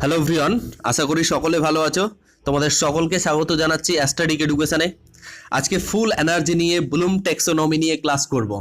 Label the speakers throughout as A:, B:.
A: Hello everyone, আশা করি সকলে ভালো আছো। তোমাদের সকলকে স্বাগত জানাচ্ছি অ্যাস্ট্রাডিক এডুকেশনে। আজকে ফুল এনার্জি নিয়ে ব্লুম টেক্সোনমি নিয়ে ক্লাস করব।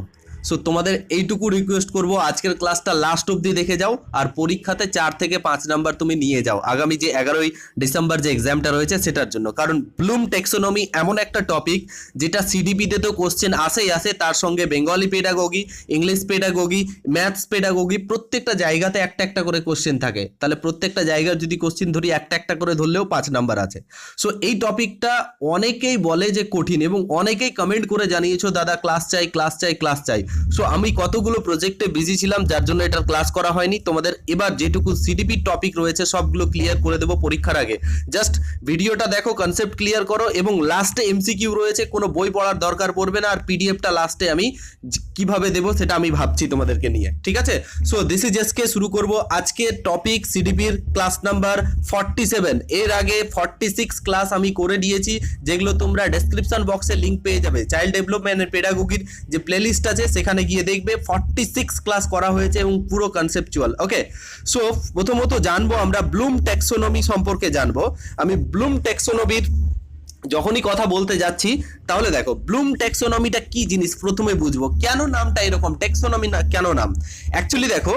A: সো তোমাদের এইটুকু রিকোয়েস্ট করব, আজকের ক্লাসটা লাস্ট অবধি দেখে যাও আর পরীক্ষাতে 4 থেকে 5 নাম্বার তুমি নিয়ে যাও আগামী যে 11ই ডিসেম্বর যে এক্সামটা রয়েছে সেটার জন্য। কারণ ব্লুম টেক্সোনমি এমন একটা টপিক যেটা সিডিপিতে তো কোশ্চেন আসেই আসে, তার সঙ্গে Bengali pedagogy, English pedagogy, maths pedagogy, প্রত্যেকটা জায়গাতে একটা একটা করে কোশ্চেন থাকে। তাহলে প্রত্যেকটা জায়গার যদি কোশ্চেন ধরি একটা একটা করে ধরলেও 5 নাম্বার আছে। সো এই টপিকটা অনেকেই বলে যে কঠিন এবং অনেকেই কমেন্ট করে জানিয়েছো দাদা ক্লাস চাই ক্লাস চাই ক্লাস চাই। সো আমি কতগুলো প্রজেক্টে বিজি ছিলাম যার জন্য এটার ক্লাস করা হয়নি। তোমাদের এবার যেটুকু সিডিপি টপিক রয়েছে সবগুলো ক্লিয়ার করে দেবো পরীক্ষার আগে। জাস্ট ভিডিওটা দেখো, কনসেপ্ট ক্লিয়ার করো এবং লাস্টে এমসিকিউ রয়েছে, কোনো বই পড়ার দরকার পড়বে না। আর পিডিএফটা লাস্টে আমি কিভাবে দেবো সেটা আমি ভাবছি তোমাদেরকে নিয়ে, ঠিক আছে? সো দিস ইজ এসকে শুরু করব আজকে টপিক সিডিপির ক্লাস নাম্বার 47। এর আগে 46 ক্লাস আমি করে দিয়েছি, যেগুলো তোমরা ডেসক্রিপশন বক্সে লিংক পেয়ে যাবে। চাইল্ড ডেভেলপমেন্ট এন্ড পেডাগোগির যে প্লেলিস্ট আছে সেখানে গিয়ে দেখবে 46 ক্লাস করা হয়েছে এবং পুরো কনসেপচুয়াল। ওকে, সো প্রথমত জানবো আমরা ব্লুম টেক্সোনমি সম্পর্কে জানবো। আমি ব্লুম টেক্সোনমির যখনই কথা বলতে যাচ্ছি তাহলে দেখো ব্লুম টেক্সোনমিটা কি জিনিস প্রথমে বুঝবো। কেন নামটা এরকম টেক্সোনমি না, কেন নাম? অ্যাকচুয়ালি দেখো,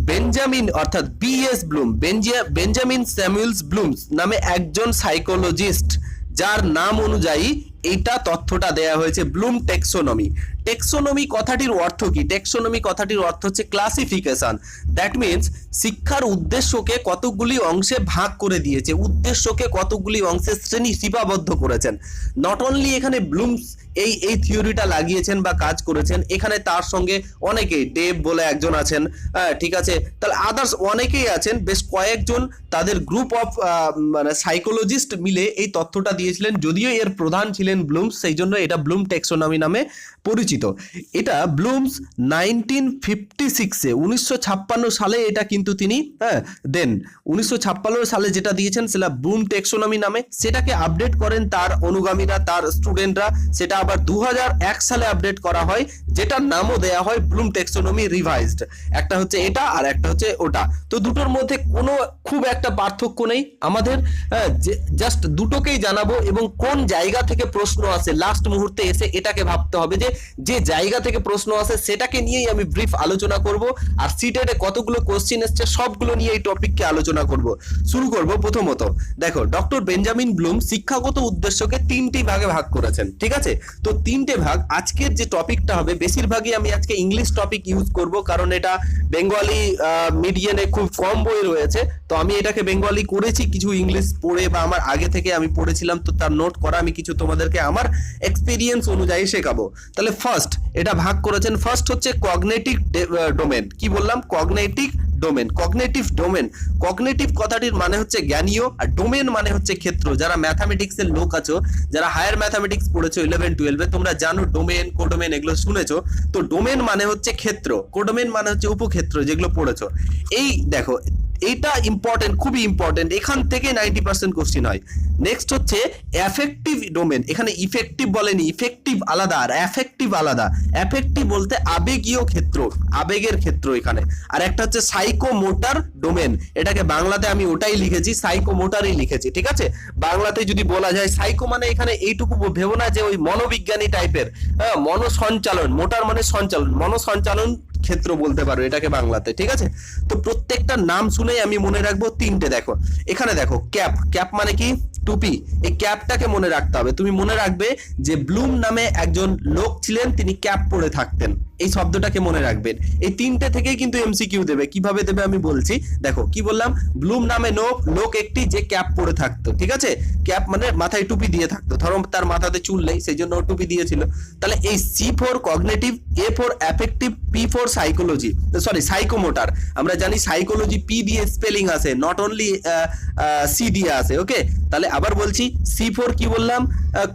A: বেঞ্জামিন অর্থাৎ B S Bloom, Benjamin Samuels Bloom's নামে একজন সাইকোলজিস্ট, যার নাম অনুযায়ী এইটা তথ্যটা দেয়া হয়েছে ব্লুম টেক্সোনমি। টেক্সোনমি কথাটির অর্থ কি? টেক্সোনমি কথাটির অর্থ হচ্ছে ক্লাসিফিকেশন। দ্যাট মিনস শিক্ষার উদ্দেশ্যকে কতগুলি অংশে ভাগ করে দিয়েছে, উদ্দেশ্যকে কতগুলি অংশে শ্রেণী সীমাবদ্ধ করেছেন। নট অনলি এখানে ব্লুমস এই থিওরিটা লাগিয়েছেন বা কাজ করেছেন, এখানে তার সঙ্গে অনেকেই, ডেভ বলে একজন আছেন, ঠিক আছে, তাহলে আদার্স অনেকেই আছেন, বেশ কয়েকজন তাদের গ্রুপ অফ মানে সাইকোলজিস্ট মিলে এই তথ্যটা দিয়েছিলেন। যদিও এর প্রধান ছিলেন ব্লুমস, সেই জন্য এটা ব্লুম টেক্সোনমি নামে পরিচিত। এটা ব্লুমস 1956-এ 1956 সালে এটা কিন্তু তিনি দেন 1956 সালে যেটা দিয়েছেন সেটা ব্লুম টেক্সোনমি নামে। সেটাকে আপডেট করেন তার অনুগামীরা, তার স্টুডেন্টরা। সেটা আবার 2001 সালে আপডেট করা হয়, যেটার নামও দেয়া হয় ব্লুম টেক্সোনমি রিভাইজড। একটা হচ্ছে এটা আর একটা হচ্ছে ওটা। তো দুটোর মধ্যে কোনো খুব একটা পার্থক্য নেই আমাদের, জাস্ট দুটোকেই জানাবো এবং কোন জায়গা থেকে প্রশ্ন আসে লাস্ট মুহূর্তে এসে এটাকে ভাবতে হবে যে যে জায়গা থেকে প্রশ্ন আসে সেটাকে নিয়েই আমি ব্রিফ আলোচনা করব। আর সিটেটে কতগুলো কোশ্চেন এসছে সবগুলো নিয়ে এই টপিককে আলোচনা করব। শুরু করব প্রথমত, দেখো ডক্টর বেঞ্জামিন ব্লুম শিক্ষাগত উদ্দেশ্যকে 3টি ভাগে ভাগ করেছেন, ঠিক আছে? তো 3টে ভাগ। আজকের যে টপিকটা হবে বেশিরভাগই আমি আজকে ইংলিশ টপিক ইউজ করব, কারণ এটা বেঙ্গলি মিডিয়ানে খুব কম বই রয়েছে। তো আমি এটাকে বেঙ্গলি করেছি কিছু ইংলিশ পড়ে, বা আমার আগে থেকে আমি পড়েছিলাম, তো তার নোট করা আমি কিছু তোমাদেরকে আমার এক্সপিরিয়েন্স অনুযায়ী শেখাবো। তাহলে ফার্স্ট এটা ভাগ করেছেন, ফার্স্ট হচ্ছে কগনিটিভ ডোমেন। কি বললাম? Cognitive domain, cognitive domain. Cognitive কথাটির মানে হচ্ছে জ্ঞানীয়, আর ডোমেন মানে হচ্ছে ক্ষেত্র। যারা ম্যাথামেটিক্সের লোক আছো, যারা হায়ার ম্যাথামেটিক্স পড়েছো 11-12-এ, তোমরা জানো ডোমেন কোডোমেন এগুলো শুনেছো। তো ডোমেন মানে হচ্ছে ক্ষেত্র, কোডোমেন মানে হচ্ছে উপক্ষেত্র, যেগুলো পড়েছো। এই দেখো এইটা ইম্পর্টেন্ট, খুবই ইম্পর্টেন্ট, এখান থেকে 90% কোশ্চেন হয়। নেক্সট হচ্ছে অ্যাফেক্টিভ ডোমেন। এখানে ইফেক্টিভ বলেনি, ইফেক্টিভ আলাদা আর অ্যাফেক্টিভ আলাদা। অ্যাফেক্টিভ বলতে আবেগীয় ক্ষেত্র, আবেগের ক্ষেত্র এখানে। আর একটা হচ্ছে সাইকোমোটর ডোমেন, এটাকে বাংলাতে আমি ওটাই লিখেছি, সাইকোমোটরই লিখেছি, ঠিক আছে? বাংলাতে যদি বলা যায় সাইকো মানে এখানে এইটুকু ভেবো না যে ওই মনোবিজ্ঞানী টাইপের, মনসঞ্চালন, মোটর মানে সঞ্চালন, মনসঞ্চালন ক্ষেত্র বলতে পারো এটাকে বাংলাতে, ঠিক আছে? তো প্রত্যেকটা নাম শুনেই আমি মনে রাখবো 3টে। দেখো এখানে দেখো ক্যাপ, ক্যাপ মানে কি? টুপি। এই ক্যাপটাকে মনে রাখতে হবে। তুমি মনে রাখবে যে ব্লুম নামে একজন লোক ছিলেন, তিনি ক্যাপ পরে থাকতেন, এই শব্দটাকে মনে রাখবেন। এই 3টে থেকেই কিন্তু এমসিকিউ দেবে। কিভাবে দেবে আমি বলছি। দেখো কি বললাম, ব্লুম নামে লোক একটি যে ক্যাপ পরে থাকতো, ঠিক আছে? ক্যাপ মানে মাথায় টুপি দিয়ে থাকতো, ধরো তার মাথাতে চুল নেই সেই জন্য টুপি দিয়েছিল। তাহলে এই C for cognitive, A for affective, P for psychology, sorry psychomotor. আমরা জানি সাইকোলজি পি দিয়ে স্পেলিং আসে, নট অনলি সি দিয়ে আসে। ওকে, তাহলে আবার বলছি, সি ফর কি বললাম?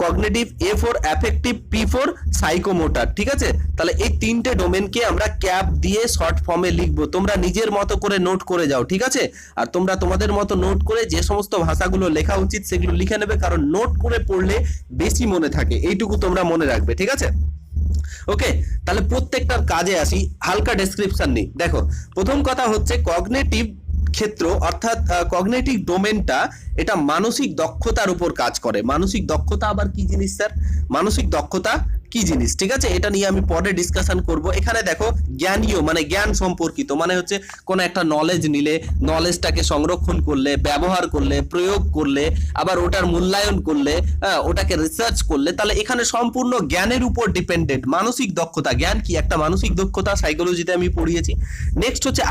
A: Cognitive, A for affective, P for psychomotor, ঠিক আছে? তাহলে এই 3টে ডোমেনকে আমরা ক্যাপ দিয়ে শর্ট ফর্মে লিখবো। তোমরা নিজের মতো করে নোট করে যাও, ঠিক আছে? আর তোমরা তোমাদের মতো নোট করে যে সমস্ত ভাষাগুলো লেখা উচিত সেগুলো লিখে নেবে, কারণ নোট করে পড়লে বেশি মনে থাকে, এইটুকু তোমরা মনে রাখবে, ঠিক আছে? ওকে, তাহলে প্রত্যেকটার কাজে আসি, হালকা ডেসক্রিপশন নেই। দেখো প্রথম কথা হচ্ছে কগনিটিভ ক্ষেত্র অর্থাৎ কগনিটিভ ডোমেনটা এটা মানসিক দক্ষতার উপর কাজ করে। মানসিক দক্ষতা আবার কি জিনিস স্যার? মানসিক দক্ষতা কি জিনিস, ঠিক আছে, এটা নিয়ে আমি পরে ডিসকাশন করব। এখানে দেখো জ্ঞানীয় মানে জ্ঞান সম্পর্কিত, মানে হচ্ছে কোন একটা নলেজ নিলে, নলেজটাকে সংরক্ষণ করলে, ব্যবহার করলে, প্রয়োগ করলে, আবার ওটার মূল্যায়ন করলে, ওটাকে রিসার্চ করলে, তাহলে এখানে সম্পূর্ণ জ্ঞানের উপর ডিপেন্ডেন্ট। মানসিক দক্ষতা, জ্ঞান কি একটা মানসিক দক্ষতা, সাইকোলজিতে আমি পড়িয়েছি। নেক্সট হচ্ছে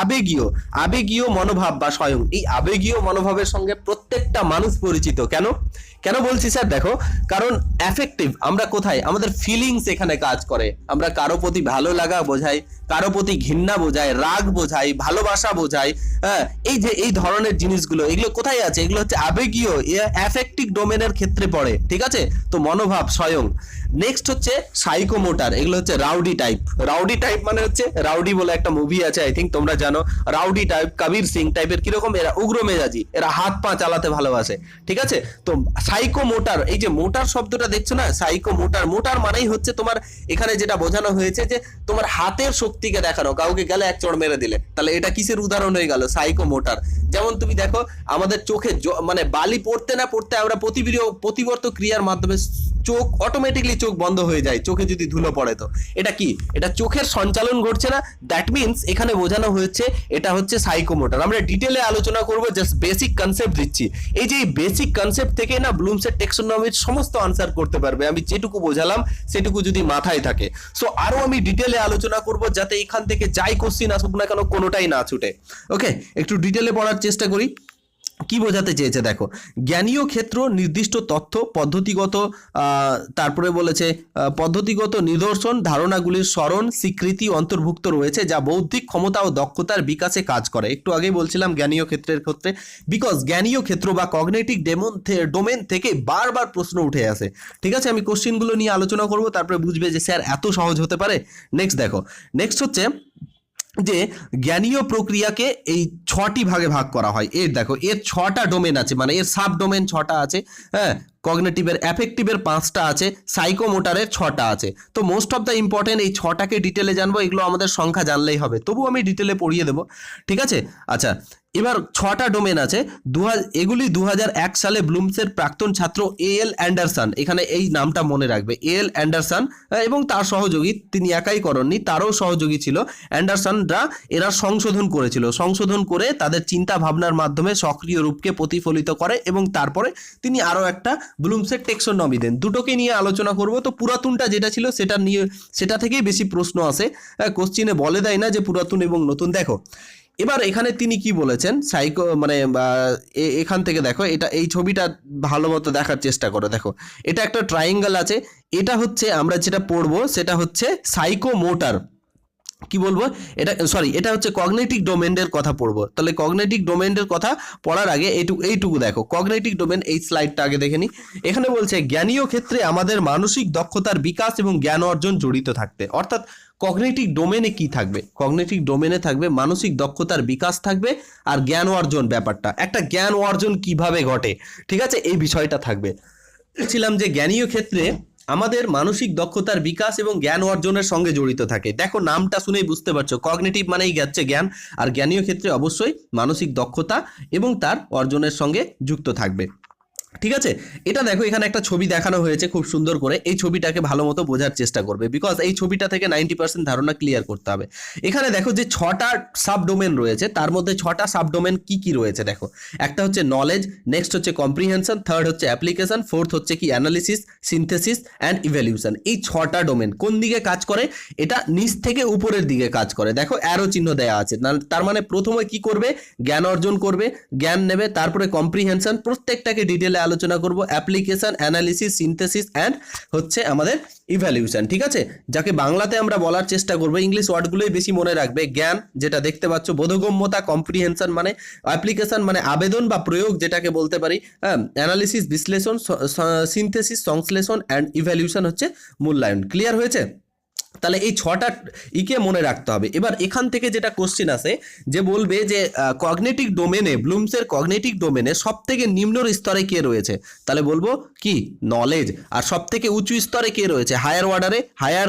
A: আবেগীয়, আবেগীয় মনোভাব বা স্বয়ং। এই আবেগীয় মনোভাবের সঙ্গে প্রত্যেকটা মানুষ পরিচিত। কেন কেন বলছি স্যার? দেখো, কারণ অ্যাফেক্টিভ আমরা কোথায়, আমাদের ফিলিংস এখানে কাজ করে। আমরা কারো প্রতি ভালো লাগা বোঝাই, কারো প্রতি ঘৃণা বোঝাই, রাগ বোঝাই, ভালোবাসা বোঝাই। হ্যাঁ, এই যে এই ধরনের জিনিসগুলো, এগুলো কোথায় আছে? এগুলো হচ্ছে আবেগীয়, অ্যাফেক্টিভ ডোমেনের ক্ষেত্রে পড়ে, ঠিক আছে। তো মনোভাব, স্বয়ং। নেক্সট হচ্ছে সাইকোমোটার, এগুলো হচ্ছে রাউডি টাইপ। রাউডি টাইপ মানে হচ্ছে, রাউডি বলে একটা মুভি আছে, আই থিঙ্ক তোমরা জানো। রাউডি টাইপ, কবির সিং টাইপের, কিরকম এরা? উগ্র মেজাজি, এরা হাত পা চালাতে ভালোবাসে, ঠিক আছে। তো সাইকোমোটার, এই যে মোটার শব্দটা দেখছো না, সাইকোমোটার, মোটার মানেই হচ্ছে তোমার এখানে যেটা বোঝানো হয়েছে যে তোমার হাতের শক্তিকে দেখানো, কাউকে গেলে এক চড় মেরে দিলে, তাহলে এটা কিসের উদাহরণ হয়ে গেল? সাইকোমোটার। যেমন তুমি দেখো আমাদের চোখে মানে বালি পড়তে না পড়তে আমরা প্রতিবর্ত ক্রিয়ার মাধ্যমে চোখ অটোমেটিকলি চোখ বন্ধ হয়ে যায় চোখে যদি ধুলো পড়ে। তো এটা কি? এটা চোখের সঞ্চালন ঘটছে না, দ্যাট মিনস এখানে বোঝানো হয়েছে এটা হচ্ছে সাইকোমোটর। আমরা ডিটেলে আলোচনা করব, জাস্ট বেসিক কনসেপ্ট দিচ্ছি। এই যে বেসিক কনসেপ্ট থেকে না ব্লুমসের টেক্সোনমির সমস্ত আনসার করতে পারবে, আমি যেটুকু বোঝালাম সেটুকু যদি মাথায় থাকে। সো আরো আমি ডিটেলে আলোচনা করব, যাতে এখান থেকে যাই কোশ্চিন আসুক না কেন কোনোটাই না ছুটে। ওকে, একটু ডিটেলে পড়ার চেষ্টা করি। কি বোঝাতে চেয়েছে দেখো, জ্ঞানীয় ক্ষেত্র নির্দিষ্ট তথ্য পদ্ধতিগত, তারপরে বলেছে পদ্ধতিগত নিদর্শন ধারণাগুলির স্মরণ স্বীকৃতি অন্তর্ভুক্ত রয়েছে, যা বৌদ্ধিক ক্ষমতা ও দক্ষতার বিকাশে কাজ করে। একটু আগেই বলছিলাম জ্ঞানীয় ক্ষেত্রের ক্ষেত্রে, বিকজ জ্ঞানীয় ক্ষেত্র বা কগনিটিভ ডোমেন থেকে বারবার প্রশ্ন উঠে আসে, ঠিক আছে। আমি কোশ্চিনগুলো নিয়ে আলোচনা করব, তারপরে বুঝবে যে স্যার এত সহজ হতে পারে। নেক্সট দেখো, নেক্সট হচ্ছে যে জ্ঞানীয় প্রক্রিয়াকে এই 6টি ভাগে ভাগ করা হয়। এর দেখো, এর 6টা ডোমেন আছে, মানে এর সাব ডোমেন 6টা আছে। হ্যাঁ, কগনিটিভের, অ্যাফেক্টিভের 5টা আছে, সাইকোমোটারের 6টা আছে। তো মোস্ট অফ দ্য ইম্পর্টেন্ট এই 6টাকে ডিটেলে জানবো, এগুলো আমাদের সংখ্যা জানলেই হবে, তবু আমি ডিটেলে পড়িয়ে দেবো, ঠিক আছে। আচ্ছা, এবার 6টা ডোমেন আছে। এগুলি 2001 সালে ব্লুমসের প্রাক্তন ছাত্র এএল অ্যান্ডারসন, এখানে এই নামটা মনে রাখবে, এএল অ্যান্ডারসন এবং তার সহযোগী, তিনি একাই করেননি, তারও সহযোগী ছিল অ্যান্ডারসনরা, এরা সংশোধন করেছিল। সংশোধন করে তাদের চিন্তা ভাবনার মাধ্যমে সক্রিয় রূপকে প্রতিফলিত করে, এবং তারপরে তিনি আরও একটা ব্লুমসের টেক্সোনমি দেন। দুটোকে নিয়ে আলোচনা করব। তো পুরাতনটা যেটা ছিল সেটা থেকেই বেশি প্রশ্ন আসে, কোশ্চিনে বলে দেয় না যে পুরাতন এবং নতুন। দেখো এবার এখানে তিনি কি বলেছেন, মানে এখান থেকে দেখো, এটা এই ছবিটা ভালো মতো দেখার চেষ্টা করো। দেখো, এটা একটা ট্রায়াঙ্গেল আছে, এটা হচ্ছে আমরা যেটা পড়বো সেটা হচ্ছে সাইকোমোটার, কি বলবো এটা, সরি, এটা হচ্ছে কগনিটিভ ডোমেনের কথা পড়বো। তাহলে কগনিটিভ ডোমেনের কথা পড়ার আগে এইটুকু দেখো, কগনিটিভ ডোমেন, এই স্লাইডটা আগে দেখে নি। এখানে বলছে জ্ঞানীয় ক্ষেত্রে আমাদের মানসিক দক্ষতার বিকাশ এবং জ্ঞান অর্জন জড়িত থাকতে, অর্থাৎ কগনিটিভ ডোমেনে কি থাকবে? কগনিটিভ ডোমেনে থাকবে মানসিক দক্ষতার বিকাশ থাকবে, আর জ্ঞান অর্জন, ব্যাপারটা একটা জ্ঞান অর্জন কিভাবে ঘটে, ঠিক আছে, এই বিষয়টা থাকবে। ছিলাম যে জ্ঞানীয় ক্ষেত্রে আমাদের মানসিক দক্ষতার বিকাশ এবং জ্ঞান অর্জনের সঙ্গে জড়িত থাকে। দেখো নামটা শুনেই বুঝতে পারছো, কগনিটিভ মানেই যাচ্ছে জ্ঞান, আর জ্ঞানীয় ক্ষেত্রে অবশ্যই মানসিক দক্ষতা এবং তার অর্জনের সঙ্গে যুক্ত থাকবে, ঠিক আছে। এটা দেখো, এখানে একটা ছবি দেখানো হয়েছে খুব সুন্দর করে, এই ছবিটাকে ভালো মতো বোঝার চেষ্টা করবে, বিকজ এই ছবিটা থেকে 90% ধারণা ক্লিয়ার করতে হবে। এখানে দেখো যে 6টা সাবডোমেন রয়েছে, তার মধ্যে 6টা সাবডোমেন কি কি রয়েছে দেখো। একটা হচ্ছে নলেজ, নেক্সট হচ্ছে কম্প্রিহেনশন, থার্ড হচ্ছে অ্যাপ্লিকেশন, ফোর্থ হচ্ছে কি অ্যানালিসিস, সিনথেসিস অ্যান্ড ইভ্যালুয়েশন। এই 6টা ডোমেন কোন দিকে কাজ করে? এটা নিচ থেকে উপরের দিকে কাজ করে। দেখো অ্যারো চিহ্ন দেওয়া আছে, তার মানে প্রথমে কি করবে? জ্ঞান অর্জন করবে, জ্ঞান নেবে, তারপরে কম্প্রিহেনশন, প্রত্যেকটাকে ডিটেলে আলোচনা করব, অ্যাপ্লিকেশন, অ্যানালিসিস, সিনথেসিস অ্যান্ড হচ্ছে আমাদের ইভ্যালুয়েশন, ঠিক আছে। যাকে বাংলাতে আমরা বলার চেষ্টা করব, ইংলিশ ওয়ার্ডগুলোই বেশি মনে রাখবে। জ্ঞান যেটা দেখতে পাচ্ছ, বোধগম্যতা, কম্প্রিহেনশন মানে অ্যাপ্লিকেশন মানে আবেদন বা প্রয়োগ যেটাকে বলতে পারি, অ্যানালিসিস বিশ্লেষণ, সিনথেসিস সংশ্লেষণ অ্যান্ড ইভ্যালুয়েশন হচ্ছে মূল্যায়ন। ক্লিয়ার হয়েছে? তাহলে এই ছটা ইকে মনে রাখতে হবে। এবার এখান থেকে যেটা কোশ্চেন আসে যে বলবে যে কগনিটিভ ডোমেনে, ব্লুমসের কগনিটিভ ডোমেনে সব থেকে নিম্ন স্তরে কে রয়েছে, তাহলে বলবো কি নলেজ। আর সব থেকে উঁচু স্তরে কে রয়েছে, হায়ার অর্ডারে, হায়ার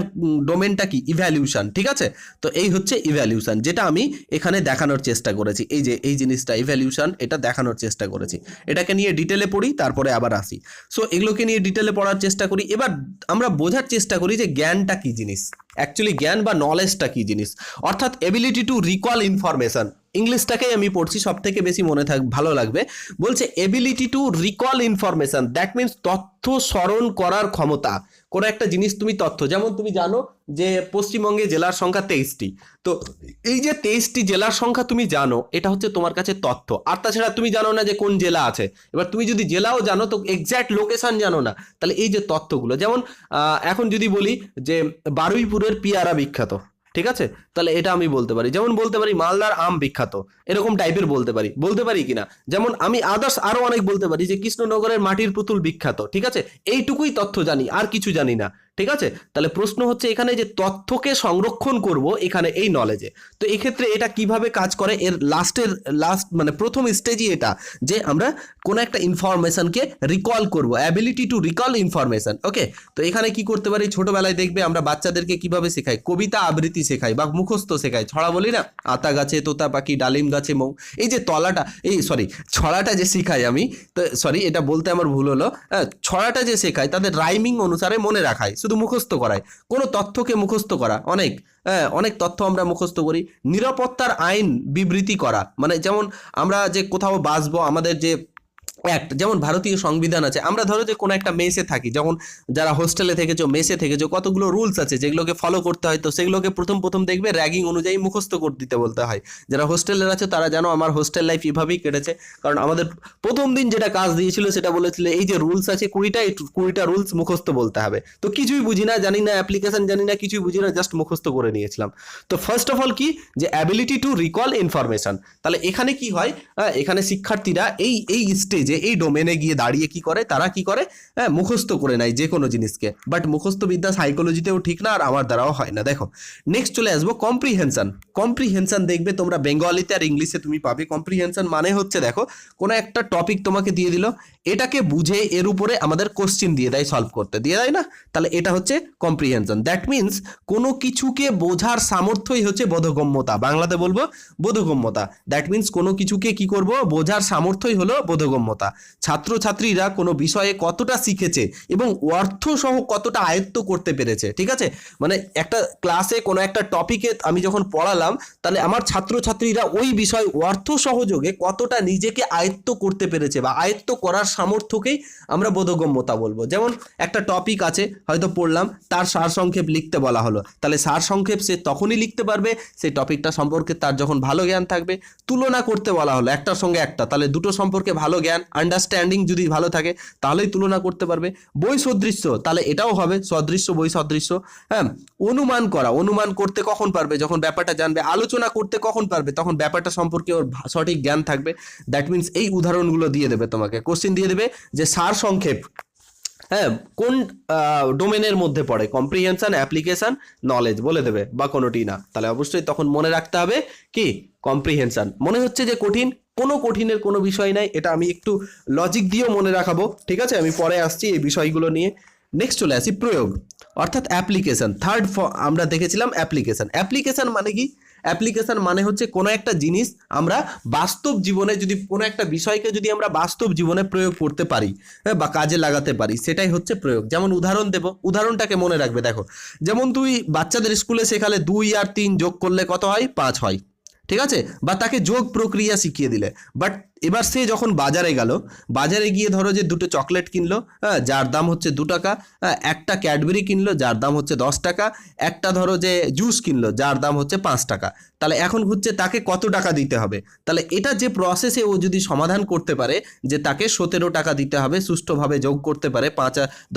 A: ডোমেনটা কি ইভ্যালিউশন। ঠিক আছে, তো এই হচ্ছে ইভ্যালিউশন, যেটা আমি এখানে দেখানোর চেষ্টা করেছি। এই যে এই জিনিসটা ইভ্যালিউশন, এটা দেখানোর চেষ্টা করেছি। এটাকে নিয়ে ডিটেলে পড়ি, তারপরে আবার আসি। সো এগুলোকে নিয়ে ডিটেলে পড়ার চেষ্টা করি। এবার আমরা বোঝার চেষ্টা করি যে জ্ঞানটা কি জিনিস, অ্যাকচুয়ালি জ্ঞান বা নলেজটা কি জিনিস। অর্থাৎ এবিলিটি টু রিকল ইনফরমেশন, ইংলিশটাকেই আমি পড়ছি, সব থেকে বেশি মনে ভালো লাগবে। বলছে ability to recall information, that means তথ্য স্মরণ করার ক্ষমতা। কোনো একটা জিনিস তুমি তথ্য, যেমন তুমি জানো যে পশ্চিমবঙ্গে জেলার সংখ্যা 23টি, তো এই যে 23টি জেলার সংখ্যা তুমি জানো, এটা হচ্ছে তোমার কাছে তথ্য। আর তাছাড়া তুমি জানো না যে কোন জেলা আছে। এবার তুমি যদি জেলাও জানো তো এক্স্যাক্ট লোকেশন জানো না, তাহলে এই যে তথ্যগুলো, যেমন এখন যদি বলি যে বারুইপুরের পিয়ারা বিখ্যাত, ঠিক আছে, তাহলে এটা আমি বলতে পারি। যেমন বলতে পারি মালদার আম বিখ্যাত, এরকম টাইপের বলতে পারি কিনা। যেমন আমি আদার্স আরো অনেক বলতে পারি যে কৃষ্ণনগরের মাটির পুতুল বিখ্যাত, ঠিক আছে, এইটুকুই তথ্য জানি, আর কিছু জানি না। ঠিক আছে, তাহলে প্রশ্ন হচ্ছে এখানে যে তথ্যকে সংরক্ষণ করব এখানে এই নলেজে, তো এক্ষেত্রে এটা কিভাবে কাজ করে, এর লাস্ট মানে প্রথম স্টেজই এটা, যে আমরা কোনো একটা ইনফরমেশনকে রিকল করব, অ্যাবিলিটি টু রিকল ইনফরমেশন। ওকে, তো এখানে কি করতে পারি, ছোটবেলায় দেখবে আমরা বাচ্চাদেরকে কিভাবে শেখাই, কবিতা আবৃত্তি শেখাই বা মুখস্থ শেখাই, ছড়া বলি না, আতা গাছে তোতা পাখি, ডালিম গাছে মৌ, এই যে ছড়াটা যে শেখাই আমি, তো এটা বলতে আমার ভুল হলো, ছড়াটা যে শেখাই তাদের রাইমিং অনুসারে মনে রাখাই, শুধু মুখস্থ করায়। কোনো তথ্যকে মুখস্থ করা, অনেক তথ্য আমরা মুখস্থ করি। নিরাপত্তার আইন বিবৃতি করা, মানে যেমন আমরা যে কোথাও বাসবো, আমাদের যে অ্যাক্ট, যেমন ভারতীয় সংবিধান আছে, আমরা ধরো যে কোনো একটা মেসে থাকি, যখন যারা হোস্টেলে থেকেছো, মেসে থেকেছো, কতগুলো রুলস আছে যেগুলোকে ফলো করতে হয়, তো সেগুলোকে প্রথম দেখবে র্যাগিং অনুযায়ী মুখস্থ করে দিতে বলতে হয়। যারা হোস্টেলের আছে তারা জানো আমার হোস্টেল লাইফ এভাবেই কেটেছে, কারণ আমাদের প্রথম দিন যেটা কাজ দিয়েছিল সেটা বলেছিল এই যে রুলস আছে 20টা রুলস মুখস্থ বলতে হবে। তো কিছুই বুঝি না, জানি না অ্যাপ্লিকেশন, জানি না, কিছুই বুঝি না, জাস্ট মুখস্থ করে নিয়েছিলাম। তো ফার্স্ট অফ অল কি, যে অ্যাবিলিটি টু রিকল ইনফরমেশন। তাহলে এখানে কি হয়, এখানে শিক্ষার্থীরা এই স্টেজে, এই ডোমেনে গিয়ে দাঁড়িয়ে কি করে, তারা কি করে, মুখস্থ করে নেয় যে কোনো জিনিসকে। বাট মুখস্থ বিদ্যা সাইকোলজিতেও ঠিক না, আর আমার দ্বারাও হয় না। দেখো নেক্সট চলে আসবো কম্প্রিহেনশন দেখবে তোমরা বেঙ্গলিতে আর ইংলিশে তুমি পাবে। কম্প্রিহেনশন মানে হচ্ছে, দেখো কোনো একটা টপিক তোমাকে দিয়ে দিল, এটাকে বুঝে এর উপরে আমাদের কোশ্চেন দিয়ে দেয়, সলভ করতে দিয়ে দেয় না, তাহলে এটা হচ্ছে কম্প্রিহেনশন। দ্যাট মিনস কোনো কিছুকে বোঝার সামর্থ্যই হচ্ছে বোধগম্যতা, বাংলাতে বলবো বোধগম্যতা। দ্যাট মিনস কোনো কিছুকে কি করব, বোঝার সামর্থ্যই হলো বোধগম্যতা। ছাত্রছাত্রীরা কোনো বিষয়ে কতটা শিখেছে এবং অর্থ সহ কতটা আয়ত্ত করতে পেরেছে। ঠিক আছে, মানে একটা ক্লাসে কোনো একটা টপিকে আমি যখন পড়ালাম, তাহলে আমার ছাত্রছাত্রীরা ওই বিষয় অর্থ সহযোগে কতটা নিজেকে আয়ত্ত করতে পেরেছে, বা আয়ত্ত করার সামর্থ্যকেই আমরা বোধগম্যতা বলবো। যেমন একটা টপিক আছে, হয়তো পড়লাম, তার সারসংক্ষেপ লিখতে বলা হলো, তাহলে সারসংক্ষেপ সে তখনই লিখতে পারবে সেই টপিকটা সম্পর্কে তার যখন ভালো জ্ঞান থাকবে। তুলনা করতে বলা হলো একটার সঙ্গে একটা, তাহলে দুটো সম্পর্কে ভালো জ্ঞান, আন্ডারস্ট্যান্ডিং যদি ভালো থাকে, তাহলেই তুলনা করতে পারবে। বই সদৃশ্য, তাহলে এটাও হবে সদৃশ্য, বই সদৃশ্য। হ্যাঁ, অনুমান করতে কখন পারবে, যখন ব্যাপারটা জানবে। আলোচনা করতে কখন পারবে, তখন ব্যাপারটা সম্পর্কে ওর সঠিক জ্ঞান থাকবে। দ্যাট মিনস এই উদাহরণগুলো দিয়ে দেবে তোমাকে, কোশ্চেন দিয়ে দেবে যে সারসংক্ষেপ কোন ডোমেনের মধ্যে পড়ে, কম্প্রিহেনশন, অ্যাপ্লিকেশন, নলেজ বলে দেবে, বা কোনোটি না, তাহলে অবশ্যই তখন মনে রাখতে হবে কি কম্প্রিহেনশন। মনে হচ্ছে যে কঠিন, কোনো কঠিনের কোনো বিষয় নাই, এটা আমি একটু লজিক দিয়েও মনে রাখাবো। ঠিক আছে, আমি পরে আসছি এই বিষয়গুলো নিয়ে। নেক্সট চলে আসি প্রয়োগ, অর্থাৎ অ্যাপ্লিকেশন। আমরা দেখেছিলাম অ্যাপ্লিকেশন মানে কি, অ্যাপ্লিকেশন মানে হচ্ছে কোনো একটা জিনিস আমরা বাস্তব জীবনে, যদি কোনো একটা বিষয়কে যদি আমরা বাস্তব জীবনে প্রয়োগ করতে পারি, বা কাজে লাগাতে পারি, সেটাই হচ্ছে প্রয়োগ। যেমন উদাহরণ দেব, উদাহরণটাকে মনে রাখবে। দেখো, যেমন তুই বাচ্চাদের স্কুলে শেখালে 2 আর 3 যোগ করলে কত হয়, 5 হয়। ঠিক আছে, বা তাকে যোগ প্রক্রিয়া শিখিয়ে দিলে। বাট এবার সে যখন বাজারে গেল, বাজারে গিয়ে ধরো যে 2টো চকলেট কিনলো, যার দাম হচ্ছে 2 টাকা, একটা ক্যাডবেরি কিনলো যার দাম হচ্ছে 10 টাকা, একটা ধরো যে জুস কিনলো যার দাম হচ্ছে 5 টাকা। তাহলে এখন হচ্ছে তাকে কত টাকা দিতে হবে, তাহলে এটা যে প্রসেসে ও যদি সমাধান করতে পারে যে তাকে 17 টাকা দিতে হবে, সুষ্ঠুভাবে যোগ করতে পারে,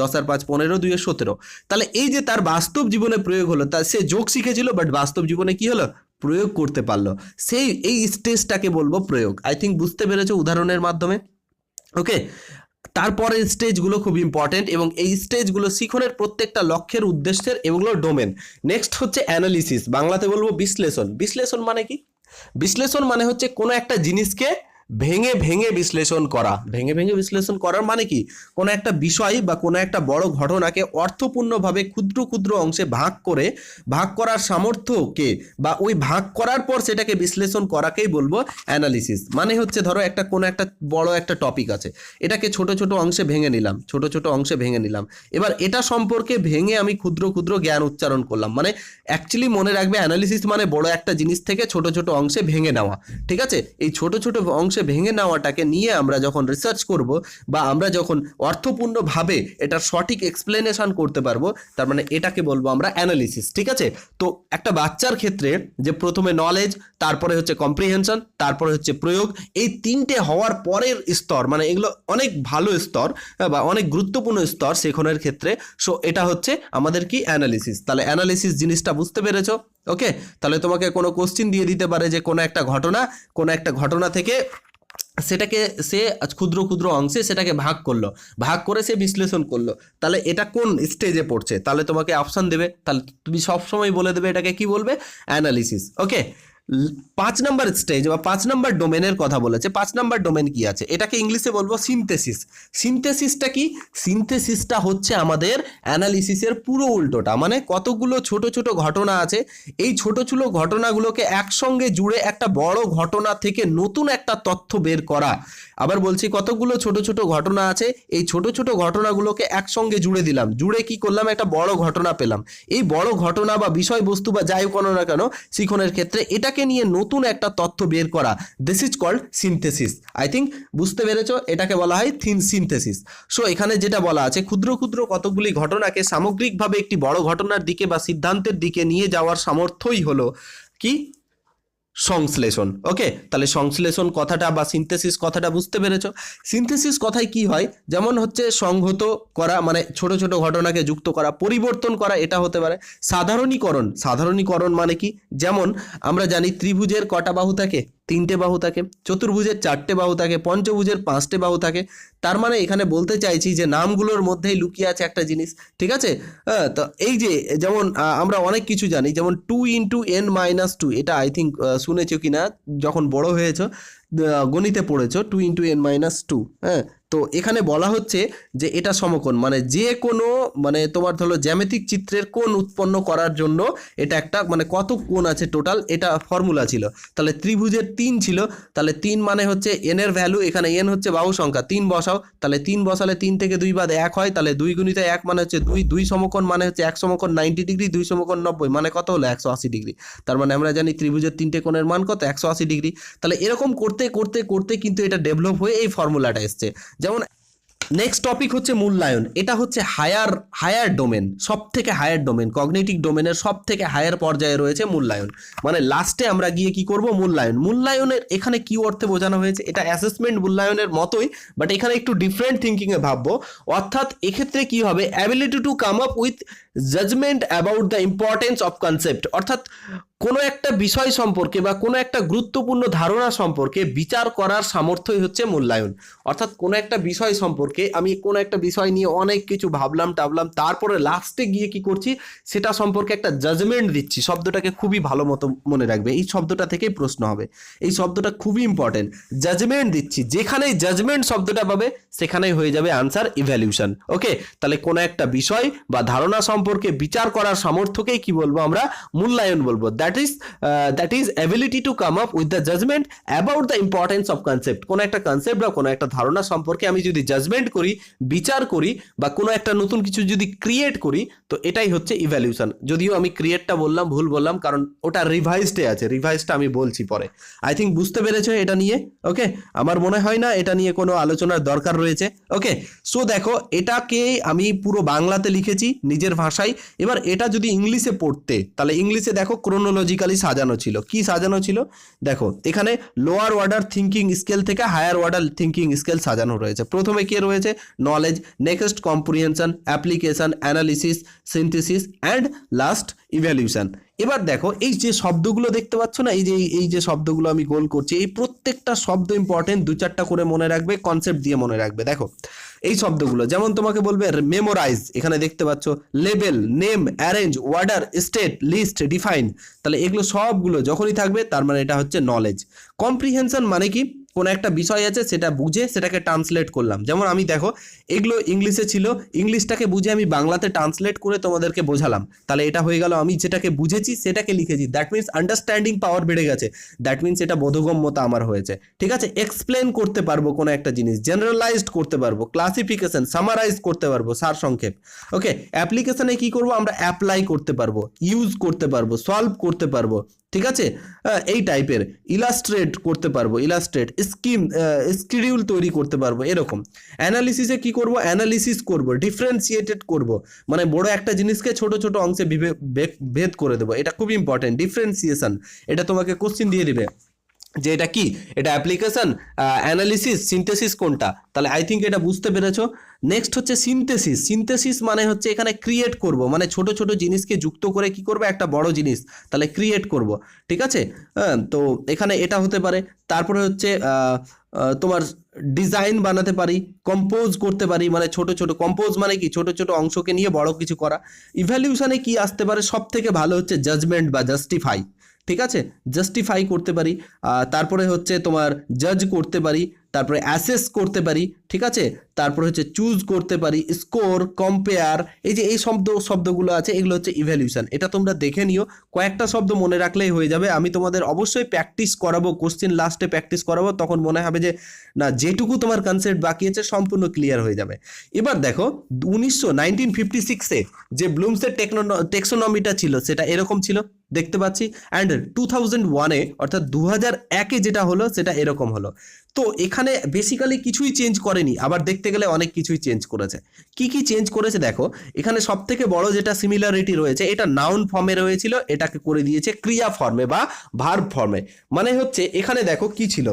A: 10 আর 5 15, 2 17, তাহলে এই যে তার বাস্তব জীবনে প্রয়োগ হলো, তা সে যোগ শিখেছিল বাট বাস্তব জীবনে কি হলো, প্রয়োগ করতে পারলো। এই স্টেজটাকে বলবো প্রয়োগ। আই থিঙ্ক বুঝতে পেরেছো উদাহরণের মাধ্যমে। ওকে, তারপরের স্টেজগুলো খুব ইম্পর্টেন্ট এবং এই স্টেজগুলো শিখনের প্রত্যেকটা লক্ষ্যের উদ্দেশ্যের এগুলো ডোমেন। নেক্সট হচ্ছে অ্যানালিসিস, বাংলাতে বলবো বিশ্লেষণ। বিশ্লেষণ মানে কি? বিশ্লেষণ মানে হচ্ছে কোনো একটা জিনিসকে ভেঙে ভেঙে বিশ্লেষণ করা। ভেঙে ভেঙে বিশ্লেষণ করার মানে কি? কোনো একটা বিষয় বা কোনো একটা বড় ঘটনাকে অর্থপূর্ণভাবে ক্ষুদ্র ক্ষুদ্র অংশে ভাগ করার সামর্থ্যকে বা ওই ভাগ করার পর সেটাকে বিশ্লেষণ করাকেই বলবো অ্যানালিসিস। মানে হচ্ছে ধরো কোনো একটা বড় একটা টপিক আছে, এটাকে ছোট ছোট অংশে ভেঙে নিলাম, ছোট ছোট অংশে ভেঙে নিলাম, এবার এটা সম্পর্কে ভেঙে আমি ক্ষুদ্র ক্ষুদ্র জ্ঞান উচ্চারণ করলাম। মানে অ্যাকচুয়ালি মনে রাখবে অ্যানালিসিস মানে বড় একটা জিনিস থেকে ছোট ছোট অংশে ভেঙে নেওয়া। ঠিক আছে, এই ছোট ছোট অংশে ভেঙে নেওয়াটাকে নিয়ে আমরা যখন রিসার্চ করব বা আমরা যখন অর্থপূর্ণভাবে এটার সঠিক এক্সপ্লেনেশন করতে পারবো, তার মানে এটাকে বলবো আমরা অ্যানালিসিস। ঠিক আছে, তো একটা বাচ্চার ক্ষেত্রে যে প্রথমে নলেজ, তারপরে হচ্ছে কম্প্রিহেনশন, তারপরে হচ্ছে প্রয়োগ, এই তিনটে হওয়ার পরের স্তর, মানে এগুলো অনেক ভালো স্তর বা অনেক গুরুত্বপূর্ণ স্তর শেখানোর ক্ষেত্রে। সো এটা হচ্ছে আমাদের কি অ্যানালিসিস। তাহলে অ্যানালিসিস জিনিসটা বুঝতে পেরেছো? ওকে, তাহলে তোমাকে কোনো কোশ্চিন দিয়ে দিতে পারে যে কোনো একটা ঘটনা থেকে সেটাকে সে ক্ষুদ্র ক্ষুদ্র অংশে সেটাকে ভাগ করে সে বিশ্লেষণ করলো, তাহলে এটা কোন স্টেজে পড়ছে? তাহলে তোমাকে অপশন দেবে, তাহলে তুমি সবসময় বলে দেবে এটাকে কি বলবে? অ্যানালিসিস। ওকে, 5 নাম্বার স্টেজ বা 5 নাম্বার ডোমেনের কথা বলেছে। 5 নাম্বার ডোমেন কি আছে? এটাকে ইংলিশে বলবো সিনথেসিস। সিনথেসিসটা কি? সিনথেসিসটা হচ্ছে আমাদের অ্যানালিসিসের পুরো উল্টোটা। মানে কতগুলো ছোট ছোট ঘটনা আছে, এই ছোট ছোট ঘটনাগুলোকে একসঙ্গে জুড়ে একটা বড় ঘটনা থেকে নতুন একটা তথ্য বের করা। আবার বলছি, কতগুলো ছোট ছোট ঘটনা আছে, এই ছোট ছোট ঘটনাগুলোকে একসঙ্গে জুড়ে দিলাম, জুড়ে কি করলাম? একটা বড় ঘটনা পেলাম। এই বড় ঘটনা বা বিষয়বস্তু বা যাই কোনো না কেন শিখনের ক্ষেত্রে এটাকে নিয়ে নতুন একটা তথ্য বের করা, this is called synthesis. I think বুঝতে পেরেছো, এটাকে বলা হয় সিনথেসিস। সো এখানে যেটা বলা আছে, ক্ষুদ্র ক্ষুদ্র কতগুলি ঘটনাকে সামগ্রিকভাবে একটি বড় ঘটনার দিকে বা সিদ্ধান্তের দিকে নিয়ে যাওয়ার সামর্থ্যই হলো কি? সংশ্লেষণ। ওকে, তাহলে সংশ্লেষণ কথাটা বা সিনথেসিস কথাটা বুঝতে পেরেছো? সিনথেসিস কথায় কি হয়? যেমন হচ্ছে সংহত করা, মানে ছোট ছোট ঘটনাকে যুক্ত করা, পরিবর্তন করা, এটা হতে পারে। সাধারণীকরণ, সাধারণীকরণ মানে কি? যেমন আমরা জানি ত্রিভুজের কটা বাহু থাকে? 3টে বাহু থাকে। চতুর্ভুজের 4টে বাহু থাকে। পঞ্চভুজের 5টে বাহু থাকে। তার মানে এখানে বলতে চাইছি যে নামগুলোর মধ্যেই লুকিয়ে আছে একটা জিনিস। ঠিক আছে, তো এই যে যেমন আমরা অনেক কিছু জানি, যেমন 2 ইন্টু n মাইনাস 2, এটা আই থিঙ্ক শুনেছো কিনা যখন বড় হয়েছো, গণিতে পড়েছো 2 ইন্টু n মাইনাস 2। হ্যাঁ, তো এখানে বলা হচ্ছে যে এটা সমকোণ, মানে যে কোনো, মানে তোমার ধরো জ্যামিতিক চিত্রের কোণ উৎপন্ন করার জন্য এটা একটা, মানে কত কোণ আছে টোটাল, এটা ফর্মুলা ছিল। তাহলে ত্রিভুজের 3 ছিল, তাহলে 3 মানে হচ্ছে n এর ভ্যালু, এখানে n হচ্ছে বাহু সংখ্যা, 3 বসাও, তাহলে 3 বসালে 3 থেকে 2 বাদ 1 হয়, তাহলে 2 গুণিত 1 মানে হচ্ছে 2, 2 সমকোণ মানে হচ্ছে 1 সমকোণ 90 ডিগ্রি, 2 সমকোণ 90 মানে কত হলো? 180 ডিগ্রি। তার মানে আমরা জানি ত্রিভুজের 3টে কোণের মান কত? 180 ডিগ্রি। তাহলে এরকম করতে করতে করতে কিন্তু এটা ডেভেলপ হয়ে এই ফর্মুলাটা এসছে। যেমন নেক্সট টপিক হচ্ছে মূল্যায়ন। এটা হচ্ছে হায়ার ডোমেন, সব থেকে হায়ার ডোমেন, কগনিটিভ ডোমেনের সব থেকে হায়ার পর্যায়ে রয়েছে মূল্যায়ন। মানে লাস্টে আমরা গিয়ে কি করব? মূল্যায়ন। মূল্যায়নের এখানে কি অর্থে বোঝানো হয়েছে? এটা অ্যাসেসমেন্ট মূল্যায়নের মতোই, বাট এখানে একটু ডিফারেন্ট থিঙ্কিংয়ে ভাববো। অর্থাৎ এক্ষেত্রে কি হবে? Ability to come up with judgement about the importance of concept. অর্থাৎ কোনো একটা বিষয় সম্পর্কে বা কোনো একটা গুরুত্বপূর্ণ ধারণা সম্পর্কে বিচার করার সামর্থ্যই হচ্ছে মূল্যায়ন। অর্থাৎ কোনো একটা বিষয় সম্পর্কে আমি কোনো একটা বিষয় নিয়ে অনেক কিছু ভাবলাম, তারপরে লাস্টে গিয়ে কি করছি? সেটা সম্পর্কে একটা জাজমেন্ট দিচ্ছি। শব্দটাকে খুবই ভালো মতো মনে রাখবে, এই শব্দটা থেকেই প্রশ্ন হবে। এই শব্দটা খুবই ইম্পর্টেন্ট, জাজমেন্ট দিচ্ছি। যেখানেই জাজমেন্ট শব্দটা পাবে সেখানেই হয়ে যাবে আনসার ইভ্যালুয়েশন। ওকে, তাহলে কোনো একটা বিষয় বা ধারণা সম্পর্কে বিচার করার সামর্থ্যকেই কি বলবো? আমরা মূল্যায়ন বলবো। That is ability to come up with the judgement about the importance of concept. কোনো একটা কনসেপ্ট বা কোনো একটা ধারণা সম্পর্কে আমি যদি জাজমেন্ট করি, বিচার করি, বা কোনো একটা নতুন কিছু যদি ক্রিয়েট করি, তো এটাই হচ্ছে ইভ্যালুয়েশন। যদিও আমি ক্রিয়েটটা বললাম, ভুল বললাম, কারণ ওটা রিভাইজডে আছে, রিভাইজটা আমি বলছি পরে। আই থিঙ্ক বুঝতে পেরেছো এটা নিয়ে? ওকে, আমার মনে হয় না এটা নিয়ে কোনো আলোচনার দরকার রয়েছে। ওকে, সো দেখো, এটাকে আমি পুরো বাংলাতে লিখেছি নিজের ভাষায়। এবার এটা যদি ইংলিশে পড়তে, তাহলে ইংলিশে দেখো ক্রোনোলজিক্যালি সাজানো ছিল। কি সাজানো ছিল? দেখো এখানে লোয়ার অর্ডার থিঙ্কিং স্কেল থেকে হায়ার অর্ডার থিঙ্কিং স্কেল সাজানো রয়েছে। প্রথমে কে রয়েছে? Knowledge, next comprehension, application, analysis, synthesis and last evaluation. এবার দেখো এই যে শব্দগুলো দেখতে পাচ্ছ না, এই যে শব্দগুলো আমি গোল করছি, এই প্রত্যেকটা শব্দ ইম্পর্টেন্ট। 2-4টা করে মনে রাখবে, কনসেপ্ট দিয়ে মনে রাখবে। দেখো এই শব্দগুলো, যেমন তোমাকে বলবে মেমোরাইজ, এখানে দেখতে পাচ্ছ label, name, arrange, order, state, list, define, তাহলে এগুলো সবগুলো যখনই থাকবে তার মানে এটা হচ্ছে নলেজ। কম্প্রিহেনশন মানে কি, কোনো একটা বিষয় আছে সেটা বুঝে সেটাকে ট্রান্সলেট করলাম, যেমন আমি দেখো এগুলো ইংলিশে ছিল, ইংলিশটাকে বুঝে আমি বাংলাতে ট্রান্সলেট করে তোমাদেরকে বোঝালাম, তাহলে এটা হয়ে গেল আমি যেটাকে বুঝেছি সেটাকে লিখেছি, দ্যাট মিনস আন্ডারস্ট্যান্ডিং পাওয়ার বেড়ে গেছে, দ্যাট মিনস এটা বোধগম্যতা আমার হয়েছে। ঠিক আছে, এক্সপ্লেন করতে পারবো কোনো একটা জিনিস, জেনারেলাইজড করতে পারবো, ক্লাসিফিকেশন, সামারাইজ করতে পারবো, সারসংক্ষেপ। ওকে, অ্যাপ্লিকেশনে কি করবো আমরা, অ্যাপ্লাই করতে পারবো, ইউজ করতে পারবো, সলভ করতে পারবো, ঠিক আছে, এই টাইপের, ইলাস্ট্রেট করতে পারবো, ইলাস্ট্রেট, শিডিউল তৈরি করতে পারবো, এরকম। অ্যানালিসিসে কি করব, অ্যানালিসিস করব, ডিফারেন্সিয়েটেড করব, মানে বড় একটা জিনিসকে ছোট ছোট অংশে ভেদ করে দেবো, এটা খুব ইম্পর্টেন্ট, ডিফারেন্সিয়েশন, এটা তোমাকে কোশ্চিন দিয়ে দিবে যে এটা কি, এটা অ্যাপ্লিকেশন, অ্যানালিসিস, সিনথেসিস কোনটা, তাহলে আই থিঙ্ক এটা বুঝতে পেরেছো। নেক্সট হচ্ছে সিনথেসিস। সিনথেসিস মানে হচ্ছে এখানে ক্রিয়েট করব, মানে ছোট ছোট জিনিসকে যুক্ত করে কি করব, একটা বড় জিনিস, তাহলে ক্রিয়েট করব, ঠিক আছে। তো এখানে এটা হতে পারে। তারপরে হচ্ছে তোমার ডিজাইন বানাতে পারি, কম্পোজ করতে পারি, মানে ছোট ছোট, কম্পোজ মানে কি ছোট ছোট অংশকে নিয়ে বড় কিছু করা। ইভ্যালিউশনে কি আসতে পারে, সব থেকে ভালো হচ্ছে জাজমেন্ট বা জাস্টিফাই, ঠিক আছে, জাস্টিফাই করতে পারি। তারপরে হচ্ছে তোমার জাজ করতে পারি, তারপরে অ্যাসেস করতে পারি, ঠিক আছে, তারপরে হচ্ছে চুজ করতে পারি, স্কোর, কম্পেয়ার, এই যে এই শব্দগুলো আছে এগুলো হচ্ছে ইভ্যালিউশন। এটা তোমরা দেখে নিও, কয়েকটা শব্দ মনে রাখলেই হয়ে যাবে। আমি তোমাদের অবশ্যই প্র্যাকটিস করাবো, কোশ্চেন লাস্টে প্র্যাকটিস করাবো, তখন মনে হবে যে না, যেটুকু তোমার কনসেপ্ট বাকি আছে সম্পূর্ণ ক্লিয়ার হয়ে যাবে। এবার দেখো 1956-এ যে ব্লুমসের টেক্সোনমিটা ছিল সেটা এরকম ছিল, দেখতে পাচ্ছি, অ্যান্ড 2001-এ অর্থাৎ 2001-এ যেটা হলো সেটা এরকম হলো। তো এখানে বেসিক্যালি কিছুই চেঞ্জ করেনি, আবার দেখতে গেলে অনেক কিছুই চেঞ্জ করেছে। কি কি চেঞ্জ করেছে দেখো, এখানে সব থেকে বড় যেটা সিমিলারিটি রয়েছে, এটা নাউন ফর্মে রয়েছিল, এটাকে করে দিয়েছে ক্রিয়া ফর্মে বা ভার্ব ফর্মে। মানে হচ্ছে এখানে দেখো কি ছিল,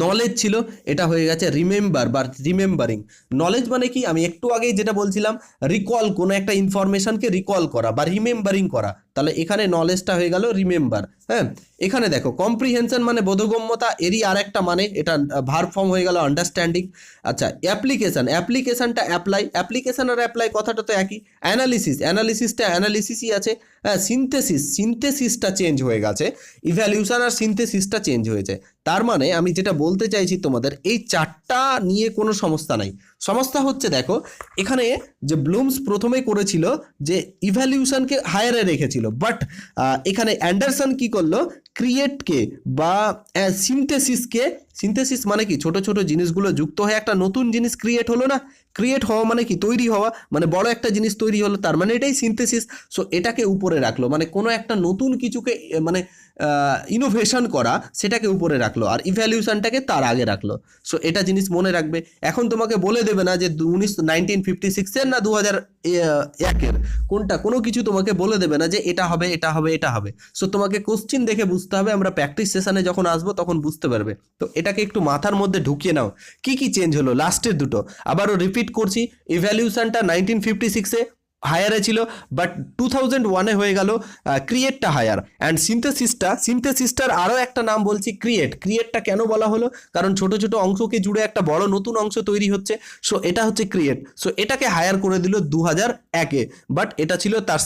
A: নলেজ ছিল, এটা হয়ে গেছে রিমেম্বার বা রিমেম্বারিং। নলেজ মানে কি, আমি একটু আগেই যেটা বলছিলাম, রিকল, কোনো একটা ইনফরমেশনকে রিকল করা বা রিমেম্বারিং করা, তাহলে এখানে নলেজটা হয়ে গেল রিমেম্বার। হ্যাঁ, এখানে দেখো কম্প্রিহেনশন মানে বোধগম্যতা, এরই আর একটা মানে, এটা ভার্ব ফর্ম হয়ে গেল আন্ডারস্ট্যান্ডিং। আচ্ছা, অ্যাপ্লিকেশন, অ্যাপ্লিকেশনটা অ্যাপ্লাই, অ্যাপ্লিকেশন আর অ্যাপ্লাই কথাটা তো একই। অ্যানালিসিস, অ্যানালিসিসটা অ্যানালিসিসই আছে। হ্যাঁ, সিনথেসিস, সিনথেসিসটা চেঞ্জ হয়ে গেছে, ইভ্যালিউশন আর সিনথেসিসটা চেঞ্জ হয়েছে। তার মানে আমি যেটা বলতে চাইছি তোমাদের, এই চারটা নিয়ে কোনো সমস্যা নাই। সমস্যা হচ্ছে দেখো এখানে যে ব্লুমস প্রথমে করেছিল যে ইভ্যালিউশনকে হায়ারে রেখেছিল, বাট এখানে অ্যান্ডারসন কি করলো, ক্রিয়েটকে বা সিনথেসিসকে, সিনথেসিস মানে কি ছোট ছোট জিনিসগুলো যুক্ত হয়ে একটা নতুন জিনিস ক্রিয়েট হলো না, ক্রিয়েট হওয়া মানে কি তৈরি হওয়া, মানে বড় একটা জিনিস তৈরি হলো, তার মানে এটাই সিনথেসিস। সো এটাকে উপরে রাখলো, মানে কোনো একটা নতুন কিছুকে মানে ইনোভেশন করা সেটাকে উপরে রাখলো, আর ইভ্যালিউশনটাকে তার আগে রাখলো। সো এটা জিনিস মনে রাখবে। এখন তোমাকে বলে দেবে না যে 1956-এর না 2001-এর কোনটা, কোনো কিছু তোমাকে বলে দেবে না যে এটা হবে এটা হবে এটা হবে। সো তোমাকে কোশ্চিন দেখে বুঝতে হবে, আমরা প্র্যাকটিস সেশনে যখন আসবো তখন বুঝতে পারবে। তো এটাকে একটু মাথার মধ্যে ঢুকিয়ে নাও, কি কি চেঞ্জ হলো লাস্টের দুটো। আবারও রিপিট করছি, ইভ্যালিউশনটা 1956-এ হায়ারে ছিল, বাট 2001-এ হয়ে গেল ক্রিয়েটটা হায়ার। অ্যান্ড সিনথেসিসটার আরও একটা নাম বলছি ক্রিয়েট। ক্রিয়েটটা কেন বলা হলো, কারণ ছোট ছোট অংশকে জুড়ে একটা বড় নতুন অংশ তৈরি হচ্ছে, সো এটা হচ্ছে ক্রিয়েট। সো এটাকে হায়ার করে দিল 2001-এ, বাট এটা ছিল তার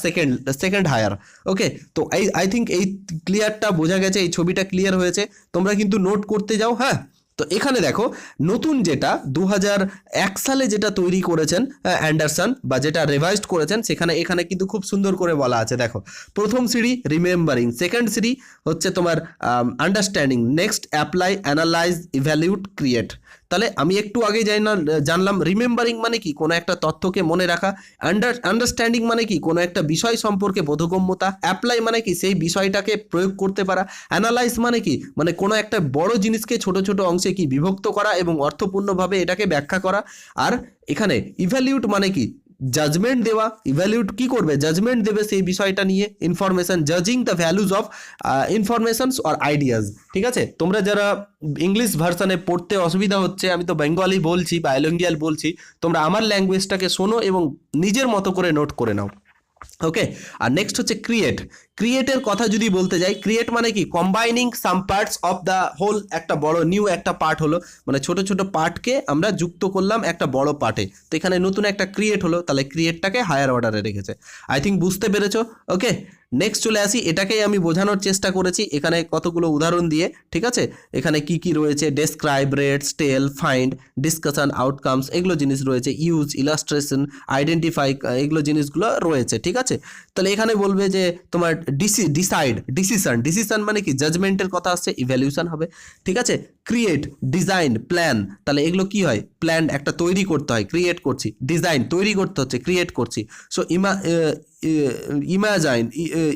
A: সেকেন্ড হায়ার। ওকে, তো আই থিঙ্ক এই ক্লিয়ারটা বোঝা গেছে, এই ছবিটা ক্লিয়ার হয়েছে। তোমরা কিন্তু নোট করতে যাও। হ্যাঁ, তো এখানে দেখো নতুন যেটা 2001 সালে যেটা তৈরি করেছেন অ্যান্ডারসন বা যেটা রিভাইজড করেছেন, এখানে কিন্তু খুব সুন্দর করে বলা আছে। দেখো প্রথম সিঁড়ি রিমেম্বারিং, সেকেন্ড সিঁড়ি হচ্ছে তোমার understanding, next apply, analyse, evaluate, create. তাহলে আমি একটু আগে জানলাম রিমেম্বারিং মানে কি, কোনো একটা তথ্যকে মনে রাখা। আন্ডারস্ট্যান্ডিং মানে কি, কোনো একটা বিষয় সম্পর্কে বোধগম্যতা। অ্যাপ্লাই মানে কি, সেই বিষয়টাকে প্রয়োগ করতে পারা। অ্যানালাইজ মানে কি, মানে কোনো একটা বড় জিনিসকে ছোট ছোট অংশে কি বিভক্ত করা এবং অর্থপূর্ণভাবে এটাকে ব্যাখ্যা করা। আর এখানে ইভ্যালিউট মানে কি, জাজমেন্ট দেওয়া। ইভ্যালিউট কি করবে, জাজমেন্ট দেবে সেই বিষয়টা নিয়ে, ইনফরমেশন, জাজিং the values of informations or ideas. ঠিক আছে, তোমরা যারা ইংলিশ ভার্সনে পড়তে অসুবিধা হচ্ছে, আমি তো বেঙ্গলি বলছি, বায়োলিঙ্গুয়াল বলছি, তোমরা আমার ল্যাঙ্গুয়েজটাকে শোনো এবং নিজের মতো করে নোট করে নাও। ওকে, আর নেক্সট হচ্ছে ক্রিয়েট। ক্রিয়েটের কথা যদি বলতে যাই, ক্রিয়েট মানে কি combining some parts of the whole, একটা বড় নিউ একটা পার্ট হলো, মানে ছোট ছোট পার্টকে আমরা যুক্ত করলাম একটা বড় পার্টে, তো এখানে নতুন একটা ক্রিয়েট হলো, তাহলে ক্রিয়েটটাকে হায়ার অর্ডারে রেখেছে। আই থিঙ্ক বুঝতে পেরেছো। ওকে, নেক্সট চলে আসি, এটাকেই আমি বোঝানোর চেষ্টা করেছি এখানে কতগুলো উদাহরণ দিয়ে, ঠিক আছে। এখানে কি কি রয়েছে, ডেসক্রাইব, রেটস, টেল, ফাইন্ড, ডিসকাশন, আউটকামস, এগুলো জিনিস রয়েছে, ইউজ, ইলাস্ট্রেশন, আইডেন্টিফাই, এগুলো জিনিসগুলো রয়েছে, ঠিক আছে। তাহলে এখানে বলবে যে তোমার ডিসিশন মানে কি জাজমেন্টের কথা আসছে, ইভ্যালুয়েশন হবে, ঠিক আছে। ক্রিয়েট, ডিজাইন, প্ল্যান, তাহলে এগুলো কি হয়, প্ল্যান একটা তৈরি করতে হয়, ক্রিয়েট করছি, ডিজাইন তৈরি করতে হচ্ছে, ক্রিয়েট করছি। সো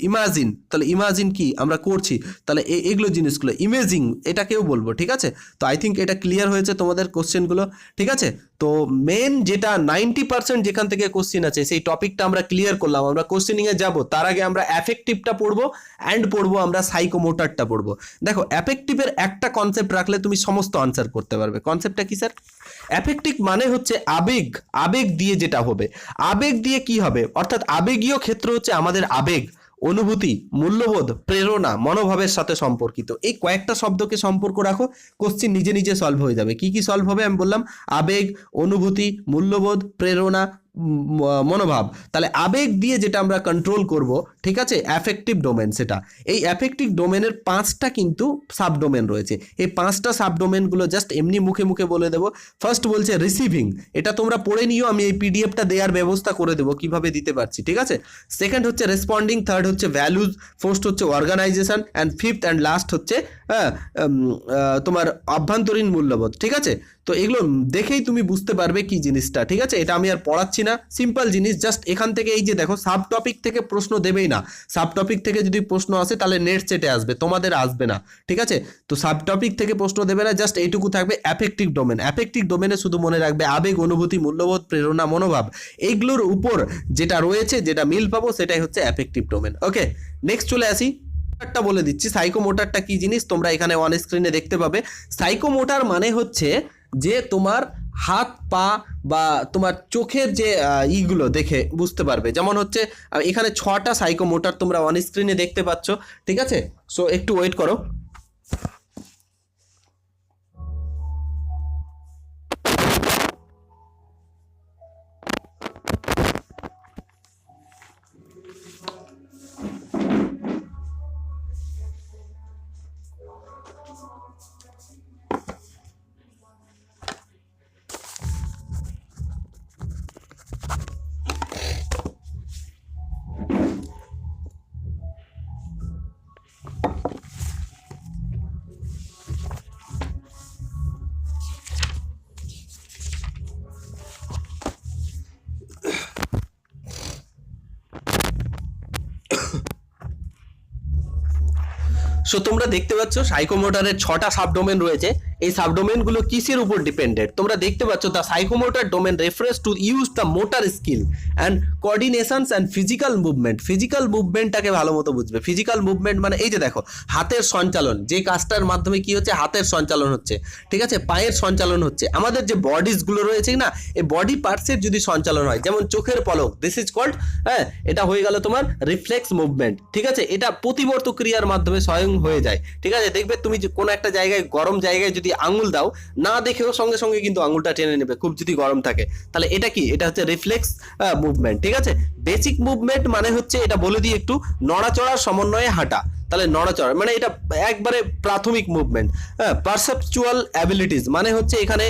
A: ইমাজিন, তাহলে ইমাজিন কি আমরা করছি, তাহলে এগুলো জিনিসগুলো ইমেজিং, এটাকেও বলবো, ঠিক আছে। তো আই থিঙ্ক এটা ক্লিয়ার হয়েছে তোমাদের কোশ্চেনগুলো, ঠিক আছে। তো মেন যেটা 90% যেখান থেকে কোশ্চেন আছে সেই টপিকটা আমরা ক্লিয়ার করলাম। আমরা কোশ্চেনিংয়ে যাব, তার আগে আমরা অ্যাফেক্টিভটা পড়বো অ্যান্ড পড়বো আমরা সাইকোমোটরটা পড়বো। দেখো, অ্যাফেক্টিভের একটা কনসেপ্ট রাখলে তুমি সমস্ত আনসার করতে পারবে। কনসেপ্টটা কি স্যার? অ্যাফেক্টিভ মানে হচ্ছে আবেগ, আবেগ দিয়ে যেটা হবে, আবেগ দিয়ে কি হবে, অর্থাৎ আবেগীয় ক্ষেত্র হচ্ছে আমাদের আবেগ, অনুভূতি, মূল্যবোধ, প্রেরণা, মনোভাবের সাথে সম্পর্কিত। এই কয়েকটা শব্দকে সম্পর্ক রাখো, কোশ্চেন নিজে নিজে সলভ হয়ে যাবে। কি কি সলভ হবে আমি বললাম, আবেগ, অনুভূতি, মূল্যবোধ, প্রেরণা, মনোভাব। তাহলে আবেগ দিয়ে যেটা আমরা কন্ট্রোল করব, ঠিক আছে, অ্যাফেক্টিভ ডোমেন সেটা। এই অ্যাফেক্টিভ ডোমেনের 5টা কিন্তু সাবডোমেন রয়েছে। এই 5টা সাবডোমেনগুলো জাস্ট এমনি মুখে মুখে বলে দেবো। ফার্স্ট বলছে রিসিভিং, এটা তোমরা পড়ে নিও, আমি এই পিডিএফটা দেওয়ার ব্যবস্থা করে দেবো কিভাবে দিতে পারছি, ঠিক আছে। সেকেন্ড হচ্ছে রেসপন্ডিং, থার্ড হচ্ছে ভ্যালুজ, ফোর্থ হচ্ছে organisation, and fifth and last হচ্ছে তোমার অভ্যন্তরীণ মূল্যবোধ, ঠিক আছে। তো এগুলো দেখেই তুমি বুঝতে পারবে কি জিনিসটা, ঠিক আছে। এটা আমি আর পড়াচ্ছি না, সিম্পল জিনিস, জাস্ট এখান থেকে এই যে দেখো সাব টপিক থেকে প্রশ্ন দেবেই না। সাব টপিক থেকে যদি প্রশ্ন আসে তাহলে নেট সেটে আসবে, তোমাদের আসবে না, ঠিক আছে। তো সাব টপিক থেকে প্রশ্ন দেবে না, জাস্ট এইটুকু থাকবে অ্যাফেক্টিভ ডোমেন। অ্যাফেক্টিভ ডোমেনে শুধু মনে রাখবে আবেগ, অনুভূতি, মূল্যবোধ, প্রেরণা, মনোভাব, এইগুলোর উপর যেটা রয়েছে, যেটা মিল পাবো, সেটাই হচ্ছে অ্যাফেক্টিভ ডোমেন। ওকে, নেক্সট চলে আসি, মোটারটা বলে দিচ্ছি। সাইকোমোটারটা কি জিনিস তোমরা এখানে অন স্ক্রিনে দেখতে পাবে। সাইকোমোটার মানে হচ্ছে যে তোমার হাত পা বা তোমার চোখের যে ইগুলো দেখে বুঝতে পারবে। যেমন হচ্ছে এখানে 6টা সাইকোমোটার তোমরা অন স্ক্রিনে দেখতে পাচ্ছ, ঠিক আছে। সো একটু ওয়েট করো। সো তোমরা দেখতে পাচ্ছ সাইকোমোটরের 6টা সাবডোমেন রয়েছে। এই সাবডোমেনগুলো কিসের উপর ডিপেন্ডেন্ট তোমরা দেখতে পাচ্ছ। The psychomotor domain reference to use the motor skill and coordinations and physical movement. Physical মুভমেন্টটাকে ভালো মতো বুঝবে। ফিজিক্যাল মুভমেন্ট মানে এই যে দেখো হাতের সঞ্চালন, যে কাজটার মাধ্যমে কি হচ্ছে, হাতের সঞ্চালন হচ্ছে, ঠিক আছে, পায়ের সঞ্চালন হচ্ছে, আমাদের যে বডিসগুলো রয়েছে না, এই বডি পার্টসের যদি সঞ্চালন হয়, যেমন চোখের পলক, দিস ইজ কল্ড, হ্যাঁ, এটা হয়ে গেল তোমার রিফ্লেক্স মুভমেন্ট, ঠিক আছে। এটা প্রতিবর্ত ক্রিয়ার মাধ্যমে স্বয়ং হয়ে যায়, ঠিক আছে। দেখবে তুমি কোনো একটা জায়গায়, গরম জায়গায় যদি আঙুল দাও, না দেখেও সঙ্গে সঙ্গে কিন্তু আঙুলটা টেনে নেবে, খুব যদি গরম থাকে। তাহলে এটা কি, এটা হচ্ছে রিফ্লেক্স মুভমেন্ট, ঠিক আছে। বেসিক মুভমেন্ট মানে হচ্ছে, এটা বলে দিই একটু, নড়াচড়ার সমন্বয়ে হাঁটা। তাহলে নড়াচড়া মানে এটা একবারে প্রাথমিক মুভমেন্ট। হ্যাঁ, পারসেপচুয়াল অ্যাবিলিটিস মানে হচ্ছে এখানে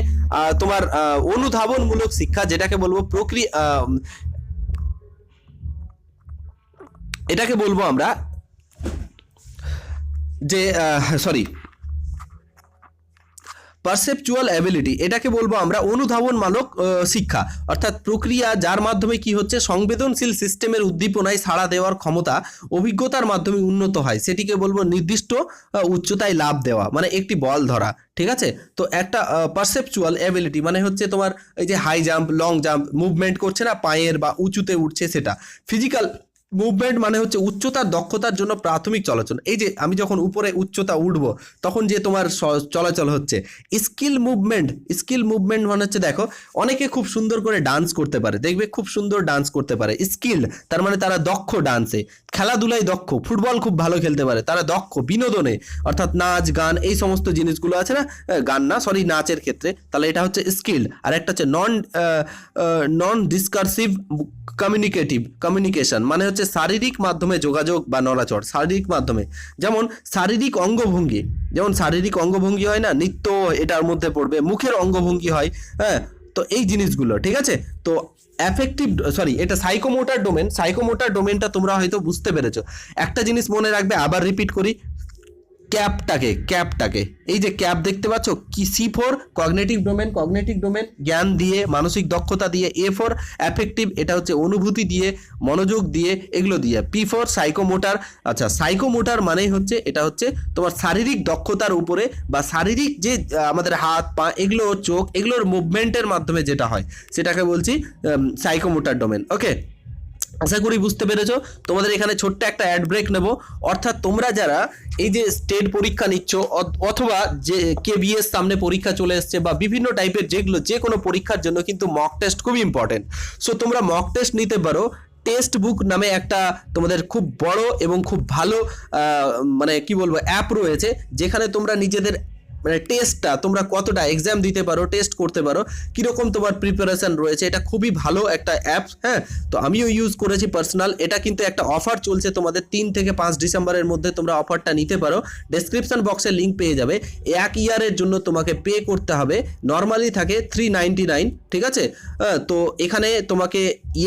A: তোমার অনুধাবনমূলক শিক্ষা, যেটাকে বলবো প্রক্রিয়া, এটাকে বলবো আমরা যে সরি পারসেপচুয়াল অ্যাবিলিটি, এটাকে বলবো আমরা অনুধাবনমূলক শিক্ষা, অর্থাৎ প্রক্রিয়া যার মাধ্যমে কি হচ্ছে, সংবেদনশীল সিস্টেমের উদ্দীপনায় সাড়া দেওয়ার ক্ষমতা অভিজ্ঞতার মাধ্যমে উন্নত হয়, সেটিকে বলবো নির্দিষ্ট উচ্চতায় লাফ দেওয়া, মানে একটি বল ধরা, ঠিক আছে। তো একটা পারসেপচুয়াল অ্যাবিলিটি মানে হচ্ছে তোমার এই যে high jump, long jump, movement করছে না পায়ের বা উঁচুতে উঠছে, সেটা। ফিজিক্যাল মুভমেন্ট মানে হচ্ছে উচ্চতার দক্ষতার জন্য প্রাথমিক চলাচল। এই যে আমি যখন উপরে উচ্চতা উঠবো তখন যে তোমার চলাচল হচ্ছে। স্কিল মুভমেন্ট মানে হচ্ছে দেখো অনেকে খুব সুন্দর করে ডান্স করতে পারে, দেখবে খুব সুন্দর ডান্স করতে পারে। স্কিল তার মানে তারা দক্ষ ডান্সে, খেলাধুলায় দক্ষ, ফুটবল খুব ভালো খেলতে পারে, তারা দক্ষ বিনোদনে, অর্থাৎ নাচ গান এই সমস্ত জিনিসগুলো আছে না, গান না সরি নাচের ক্ষেত্রে, তাহলে এটা হচ্ছে স্কিল। আর একটা হচ্ছে নন ডিসকার্সিভ কমিউনিকেশন মানে হচ্ছে শারীরিক মাধ্যমে যোগাযোগ বা নড়াচড়, শারীরিক মাধ্যমে, যেমন শারীরিক অঙ্গভঙ্গি হয় না, নৃত্য এটার মধ্যে পড়বে, মুখের অঙ্গভঙ্গি হয়, হ্যাঁ। তো এই জিনিসগুলো ঠিক আছে। তো এটা সাইকোমোটর ডোমেনটা তোমরা হয়তো বুঝতে পেরেছো। একটা জিনিস মনে রাখবে, আবার রিপিট করি, ক্যাপটাকে এই যে ক্যাপ দেখতে পাচ্ছ কি, C4 কগনিটিভ ডোমেন জ্ঞান দিয়ে, মানসিক দক্ষতা দিয়ে, A4 অ্যাফেক্টিভ এটা হচ্ছে অনুভূতি দিয়ে, মনোযোগ দিয়ে, এগুলো দিয়ে, P4 সাইকোমোটার। আচ্ছা, সাইকোমোটার মানেই হচ্ছে এটা হচ্ছে তোমার শারীরিক দক্ষতার উপরে বা শারীরিক যে আমাদের হাত পা এগুলো, চোখ, এগুলোর মুভমেন্টের মাধ্যমে যেটা হয় সেটাকে বলছি সাইকোমোটার ডোমেন। ওকে, আশা করি বুঝতে পেরেছো। তোমাদের এখানে ছোট্ট একটা অ্যাড ব্রেক নেব, অর্থাৎ তোমরা যারা এই যে স্টেট পরীক্ষা নিচ্ছ অথবা যে KBS সামনে পরীক্ষা চলে এসছে বা বিভিন্ন টাইপের যে কোনো পরীক্ষার জন্য কিন্তু মক টেস্ট খুব ইম্পর্টেন্ট। সো তোমরা মক টেস্ট নিতে পারো। টেস্ট বুক নামে একটা তোমাদের খুব বড় এবং খুব ভালো মানে কি বলবো অ্যাপ রয়েছে, যেখানে তোমরা নিজেদের মানে টেস্টটা তোমরা কতটা এক্সাম দিতে পারো, টেস্ট করতে পারো, কিরকম তোমার প্রিপারেশন রয়েছে, এটা খুবই ভালো একটা অ্যাপ। হ্যাঁ, তো আমিও ইউজ করেছি পার্সোনাল। এটা কিন্তু একটা অফার চলছে তোমাদের 3 থেকে 5 ডিসেম্বরের মধ্যে তোমরা অফারটা নিতে পারো। ডেসক্রিপশন বক্সে লিঙ্ক পেয়ে যাবে। 1 ইয়ারের জন্য তোমাকে পে করতে হবে, নর্মালি থাকে 399, ঠিক আছে। তো এখানে তোমাকে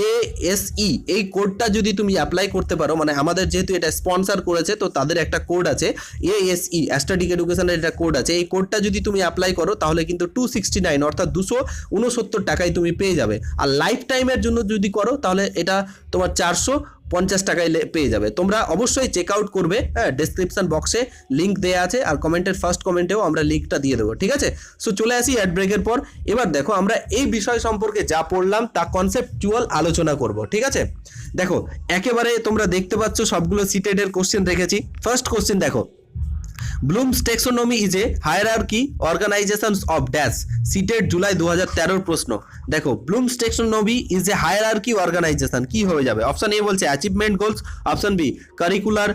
A: ASE এই কোডটা যদি তুমি অ্যাপ্লাই করতে পারো, মানে আমাদের যেহেতু এটা স্পন্সর করেছে তো তাদের একটা কোড আছে ASE, অ্যাস্ট্রাডিক এডুকেশনের একটা কোড আছে। এই কোডটা যদি তুমি অ্যাপ্লাই করো তাহলে কিন্তু 269 অর্থাৎ 269 টাকায় তুমি পেয়ে যাবে। আর লাইফ টাইমের জন্য যদি করো তাহলে এটা তোমার 450 টাকায় পেয়ে যাবে। তোমরা অবশ্যই চেক আউট করবে, হ্যাঁ, ডেসক্রিপশন বক্সে লিঙ্ক দেওয়া আছে, আর কমেন্টের ফার্স্ট কমেন্টেও আমরা লিঙ্কটা দিয়ে দেবো, ঠিক আছে। সো চলে আসি অ্যাড ব্রেকের পর। এবার দেখো আমরা এই বিষয় সম্পর্কে যা পড়লাম তা কনসেপচুয়াল আলোচনা করব, ঠিক আছে। দেখো একেবারে তোমরা দেখতে পাচ্ছ সবগুলো সিটেডের কোশ্চেন রেখেছি। ফার্স্ট কোশ্চেন দেখো, blooms টেক্সোনমি is a hierarchy organisation of dash. CTET July 2013 প্রশ্ন। দেখো ব্লুমস টেক্সোনমি ইজ এ হায়ারার্কি অর্গানাইজেশন, কি হয়ে যাবে? অপশন এ বলছে achievement goals, option B curricular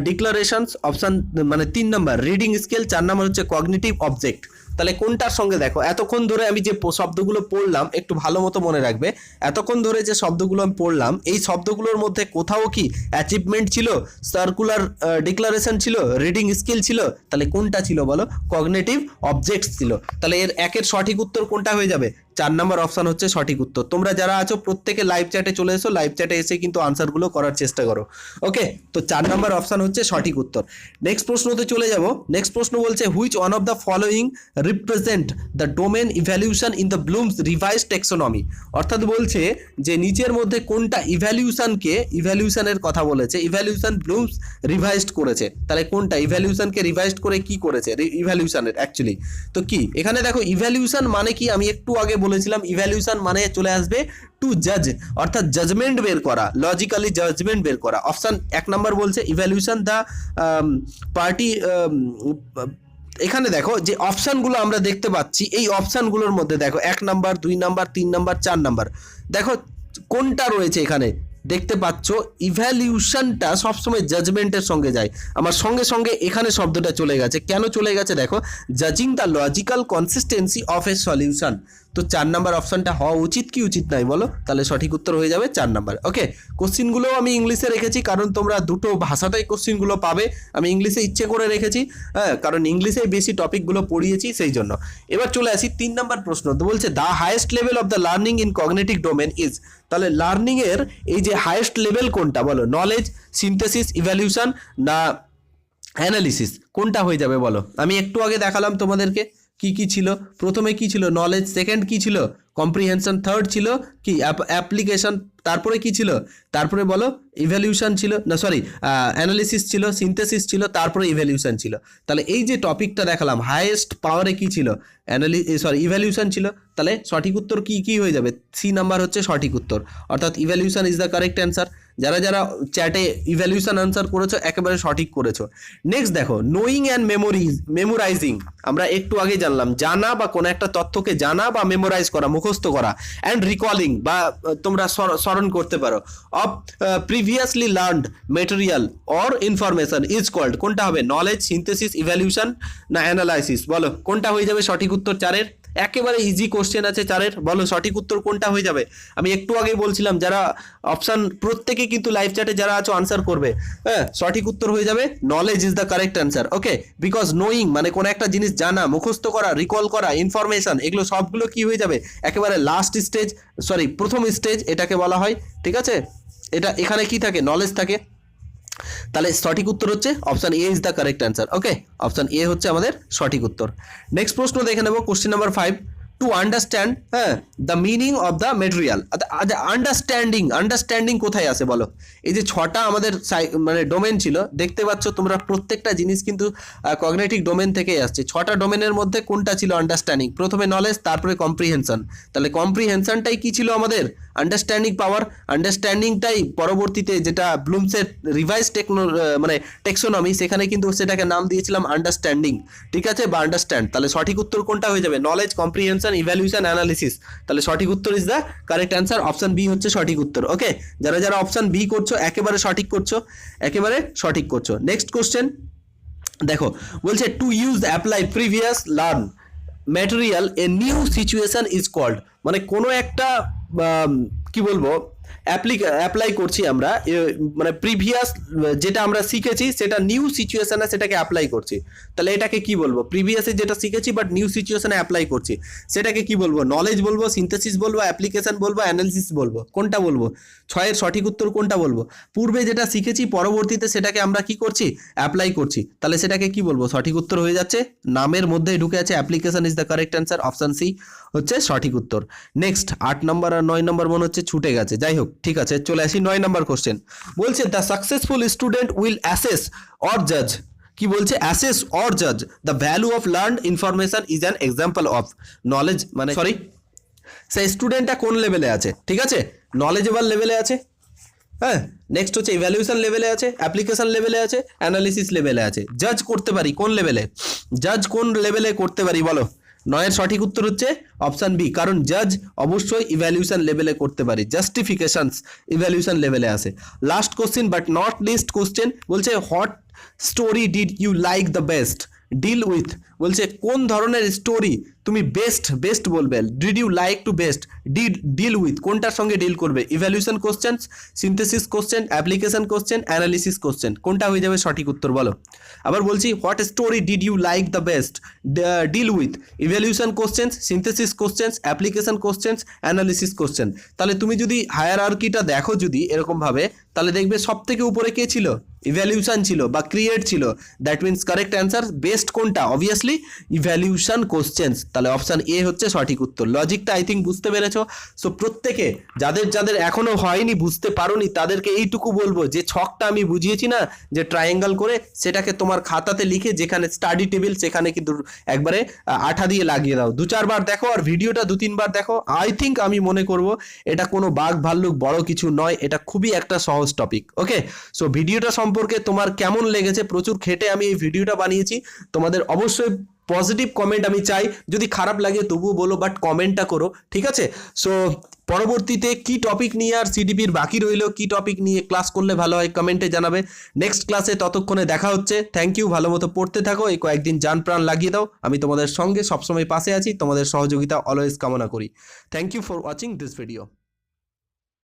A: declarations, option মানে 3 নম্বর রিডিং স্কেল, 4 নম্বর হচ্ছে কগনিটিভ অবজেক্ট। তাহলে কোনটার সঙ্গে দেখো এতক্ষণ ধরে আমি যে শব্দগুলো পড়লাম একটু ভালো মতো মনে রাখবে। এতক্ষণ ধরে যে শব্দগুলো আমি পড়লাম এই শব্দগুলোর মধ্যে কোথাও কি অ্যাচিভমেন্ট ছিল, সার্কুলার ডিক্লারেশন ছিল, রিডিং স্কিল ছিল? তাহলে কোনটা ছিল বলো? কগনিটিভ অবজেক্টস ছিল। তাহলে এর একের সঠিক উত্তর কোনটা হয়ে যাবে? 4 নম্বর অপশন হচ্ছে সঠিক উত্তর। তোমরা যারা আছো প্রত্যেকে লাইভ চ্যাটে চলে এসো, লাইভ চ্যাটে এসে কিন্তু আনসারগুলো করার চেষ্টা করো। ওকে, তো 4 নম্বর অপশন হচ্ছে সঠিক উত্তর। নেক্সট প্রশ্নতে চলে যাব। নেক্সট প্রশ্ন বলছে which one of the following represent the domain evaluation in the blooms revised টেক্সোনমি। অর্থাৎ বলছে যে নিচের মধ্যে কোনটা ইভ্যালুয়েশনের কথা বলেছে, ইভ্যালুয়েশন ব্লুমস রিভাইজড করেছে। তাহলে কোনটা ইভ্যালুয়েশনকে রিভাইজড করে কি করেছে ইভ্যালুয়েশনের অ্যাকচুয়ালি? তো কি এখানে দেখো ইভ্যালুয়েশন মানে কি আমি একটু আগে বলেছিলাম, ইভ্যালুয়েশন মানে চলে আসবে টু জাজ, অর্থাৎ জাজমেন্ট বের করা, লজিক্যালি জাজমেন্ট বের করা। অপশন 1 নম্বর বলছে ইভ্যালুয়েশন দ্য পার্টি। এখানে দেখো যে অপশনগুলো আমরা দেখতে পাচ্ছি এই অপশনগুলোর মধ্যে দেখো 1 নাম্বার 2 নাম্বার 3 নাম্বার 4 নাম্বার, দেখো কোনটা রয়েছে এখানে দেখতে পাচ্ছ। ইভ্যালুয়েশনটা সবসময় জাজমেন্টের সঙ্গে যায়, আমার সঙ্গে সঙ্গে এখানে শব্দটা চলে গেছে। কেন চলে গেছে দেখো, জাজিং the logical consistency of a solution. তো 4 নাম্বার অপশনটা হওয়া উচিত কি উচিত নাই বলো? তাহলে সঠিক উত্তর হয়ে যাবে 4 নাম্বার। ওকে, কোশ্চিনগুলো আমি ইংলিশে রেখেছি কারণ তোমরা দুটো ভাষাতেই কোশ্চিনগুলো পাবে। আমি ইংলিশে ইচ্ছে করে রেখেছি, হ্যাঁ, কারণ ইংলিশে বেশি টপিকগুলো পড়িয়েছি সেই জন্য। এবার চলে আসি 3 নাম্বার প্রশ্ন। তো বলছে the highest level of the learning in cognitive domain is. তাহলে লার্নিং এর এই যে হাইয়েস্ট লেভেল কোনটা বলো? নলেজ, সিনথেসিস, ইভ্যালুয়েশন না অ্যানালিসিস? কোনটা হয়ে যাবে বলো? আমি একটু আগে দেখালাম তোমাদেরকে কি কি ছিল। প্রথমে কি ছিল? নলেজ। সেকেন্ড কি ছিল? কম্প্রিহেনশন। থার্ড ছিল কি? অ্যাপ্লিকেশন। তারপরে কি ছিল? তারপরে বলো ইভ্যালুয়েশন ছিল, না সরি অ্যানালিসিস ছিল, সিনথেসিস ছিল, তারপরে ইভ্যালুয়েশন ছিল। তাহলে এই যে টপিকটা দেখালাম হাইয়েস্ট পাওয়ারে কি ছিল? ইভ্যালুয়েশন ছিল। তাহলে সঠিক উত্তর কি কি হয়ে যাবে? C নাম্বার হচ্ছে সঠিক উত্তর, অর্থাৎ evaluation is the correct answer. যারা যারা চ্যাটে ইভ্যালুয়েশন আনসার করেছো একেবারে সঠিক করেছো। নেক্সট দেখো, নোয়িং অ্যান্ড মেমোরাইজিং, আমরা একটু আগে জানলাম জানা বা কোনো একটা তথ্যকে জানা বা মেমোরাইজ করা, মুখস্থ করা, অ্যান্ড রিকলিং বা তোমরা স্মরণ করতে পারো, of previously learned material or information is called, কোনটা হবে? নলেজ, সিনথেসিস, ইভ্যালুয়েশন না অ্যানালাইসিস? বলো কোনটা হয়ে যাবে সঠিক উত্তর চারের? একেবারে ইজি কোশ্চেন আছে চারের, বলো সঠিক উত্তর কোনটা হয়ে যাবে? আমি একটু আগে বলছিলাম যারা অপশন প্রত্যেকে কিন্তু লাইভ চ্যাটে যারা আছো আনসার করবে, হ্যাঁ সঠিক উত্তর হয়ে যাবে knowledge is the correct answer. Okay, because knowing মানে কোনো একটা জিনিস জানা, মুখস্থ করা, রিকল করা, ইনফরমেশন, এগুলো সবগুলো কি হয়ে যাবে? একেবারে লাস্ট স্টেজ, সরি প্রথম স্টেজ এটাকে বলা হয়, ঠিক আছে? এটা এখানে কি থাকে? নলেজ থাকে। তাহলে সঠিক উত্তর হচ্ছে option A is the correct answer. Okay, option A হচ্ছে আমাদের সঠিক উত্তর। নেক্সট প্রশ্ন দেখে নেব, question number 5, to understand the meaning of the material. Understanding কোথায় আছে বলো? এই যে ছটা আমাদের মানে ডোমেন ছিল, দেখতে পাচ্ছ তোমরা প্রত্যেকটা জিনিস কিন্তু কগনিটিভ ডোমেন থেকেই আসছে। ছটা ডোমেনের মধ্যে কোনটা ছিল আন্ডারস্ট্যান্ডিং? প্রথমে নলেজ, তারপরে কম্প্রিহেনশন। তাহলে কম্প্রিহেনশনটাই কি ছিল আমাদের? আন্ডারস্ট্যান্ডিং পাওয়ার। আন্ডারস্ট্যান্ডিংটাই পরবর্তীতে যেটা ব্লুমসের রিভাইজ মানে টেক্সোনমি, সেখানে কিন্তু সেটাকে নাম দিয়েছিলাম আন্ডারস্ট্যান্ডিং, ঠিক আছে, বা আন্ডারস্ট্যান্ড। তাহলে সঠিক উত্তর কোনটা হয়ে যাবে? Knowledge, comprehension, evaluation, analysis. তাহলে সঠিক উত্তর is the correct answer, option B হচ্ছে সঠিক উত্তর। ওকে, যারা যারা অপশন বি করছো একেবারে সঠিক করছো, একেবারে সঠিক করছো। নেক্সট কোশ্চেন দেখো, বলছে to use apply previous learn material a new situation is called, মানে কোনো একটা কি বলবো অ্যাপ্লাই করছি আমরা, মানে প্রিভিয়াস যেটা আমরা শিখেছি সেটা নিউ সিচুয়েশনে সেটাকে অ্যাপ্লাই করছি, তাহলে এটাকে কি বলবো? প্রিভিয়াসে যেটা শিখেছি বাট নিউ সিচুয়েশনে অ্যাপ্লাই করছি, সেটাকে কি বলবো? নলেজ বলবো, সিনথেসিস বলবো, অ্যাপ্লিকেশন বলবো, অ্যানালিসিস বলবো? কোনটা বলবো? ছয়ের সঠিক উত্তর কোনটা বলবো? পূর্বে যেটা শিখেছি পরবর্তীতে সেটাকে আমরা কি করছি? অ্যাপ্লাই করছি, তাহলে সেটাকে কি বলবো? সঠিক উত্তর হয়ে যাচ্ছে, নামের মধ্যে ঢুকে আছে application is the correct answer, option C হচ্ছে সঠিক উত্তর। নেক্সট 8 নম্বর আর 9 নম্বর মনে হচ্ছে ছুটে গেছে, যাই হোক ঠিক আছে, চলে আসি 9 নম্বর কোশ্চেন। বলছে the successful student will assess or জাজ, কি বলছে? অ্যাসেস অর জাজ the value of learned information is an example of knowledge, মানে সরি সেই স্টুডেন্টটা কোন লেভেলে আছে, ঠিক আছে? নলেজেবল লেভেলে আছে, হ্যাঁ। নেক্সট হচ্ছে ইভ্যালুয়েশন লেভেলে আছে, অ্যাপ্লিকেশন লেভেলে আছে, অ্যানালিসিস লেভেলে আছে। জাজ করতে পারি কোন লেভেলে? জাজ কোন লেভেলে করতে পারি বলো? 9 এর সঠিক উত্তর হচ্ছে অপশন বি, কারণ জাজ অবশ্যই ইভ্যালুয়েশন লেভেলে করতে পারি, জাস্টিফিকেশনস ইভ্যালুয়েশন লেভেলে আসে। Last question but not least question, বলছে what story did you like the best deal with, বলছে কোন ধরনের স্টোরি তুমি বেস্ট বলবে, did you like to best, deal with কোনটার সঙ্গে ডিল করবে? Evaluation question, synthesis question, application question, analysis question, কোনটা হয়ে যাবে সঠিক উত্তর বলো? আবার বলছি, what story did you like the best deal with evaluation question, synthesis question, application question, analysis question. তাহলে তুমি যদি হায়ারার্কিটা দেখো যদি এরকম ভাবে, তাহলে দেখবে সব থেকে উপরে কে ছিল? ইভ্যালুয়েশন ছিল বা ক্রিয়েট ছিল, that means correct answer best কোনটা? অবভিয়াসলি ইভ্যালুয়েশন কোশ্চেন্স, তাহলে অপশন এ হচ্ছে সঠিক উত্তর। লজিকটা আই থিঙ্ক বুঝতে পেরেছো। সো প্রত্যেকে যাদের এখনো হয়নি, বুঝতে পারোনি, তাদেরকে এইটুকু বলবো যে ছকটা আমি বুঝিয়েছি না, যে ট্রায়াঙ্গেল করে, সেটাকে তোমার খাতাতে লিখে যেখানে স্টাডি টেবিল সেখানে কিন্তু একবারে আঠা দিয়ে লাগিয়ে দাও, 2-4 বার দেখো, আর ভিডিওটা 2-3 বার দেখো। আই থিঙ্ক আমি মনে করব এটা কোনো বাঘ ভাল্লুক বড় কিছু নয়, এটা খুবই একটা সহজ টপিক। ওকে, সো ভিডিওটা সম্পর্কে তোমার কেমন লেগেছে? প্রচুর খেটে আমি এই ভিডিওটা বানিয়েছি, তোমাদের অবশ্যই পজিটিভ কমেন্ট আমি চাই, যদি খারাপ লাগে তবুও বলো, বাট কমেন্টটা করো, ঠিক আছে? সো পরবর্তীতে কি টপিক নিয়ে আর সিডিপির বাকি রইলো, কি টপিক নিয়ে ক্লাস করলে ভালো হয় কমেন্টে জানাবে। নেক্সট ক্লাসে ততক্ষণে দেখা হচ্ছে। থ্যাংক ইউ, ভালো মতো পড়তে থাকো, এই কয়েকদিন জান প্রাণ লাগিয়ে দাও। আমি তোমাদের সঙ্গে সবসময় পাশে আছি, তোমাদের সহযোগিতা অলওয়েজ কামনা করি। Thank you for watching this video.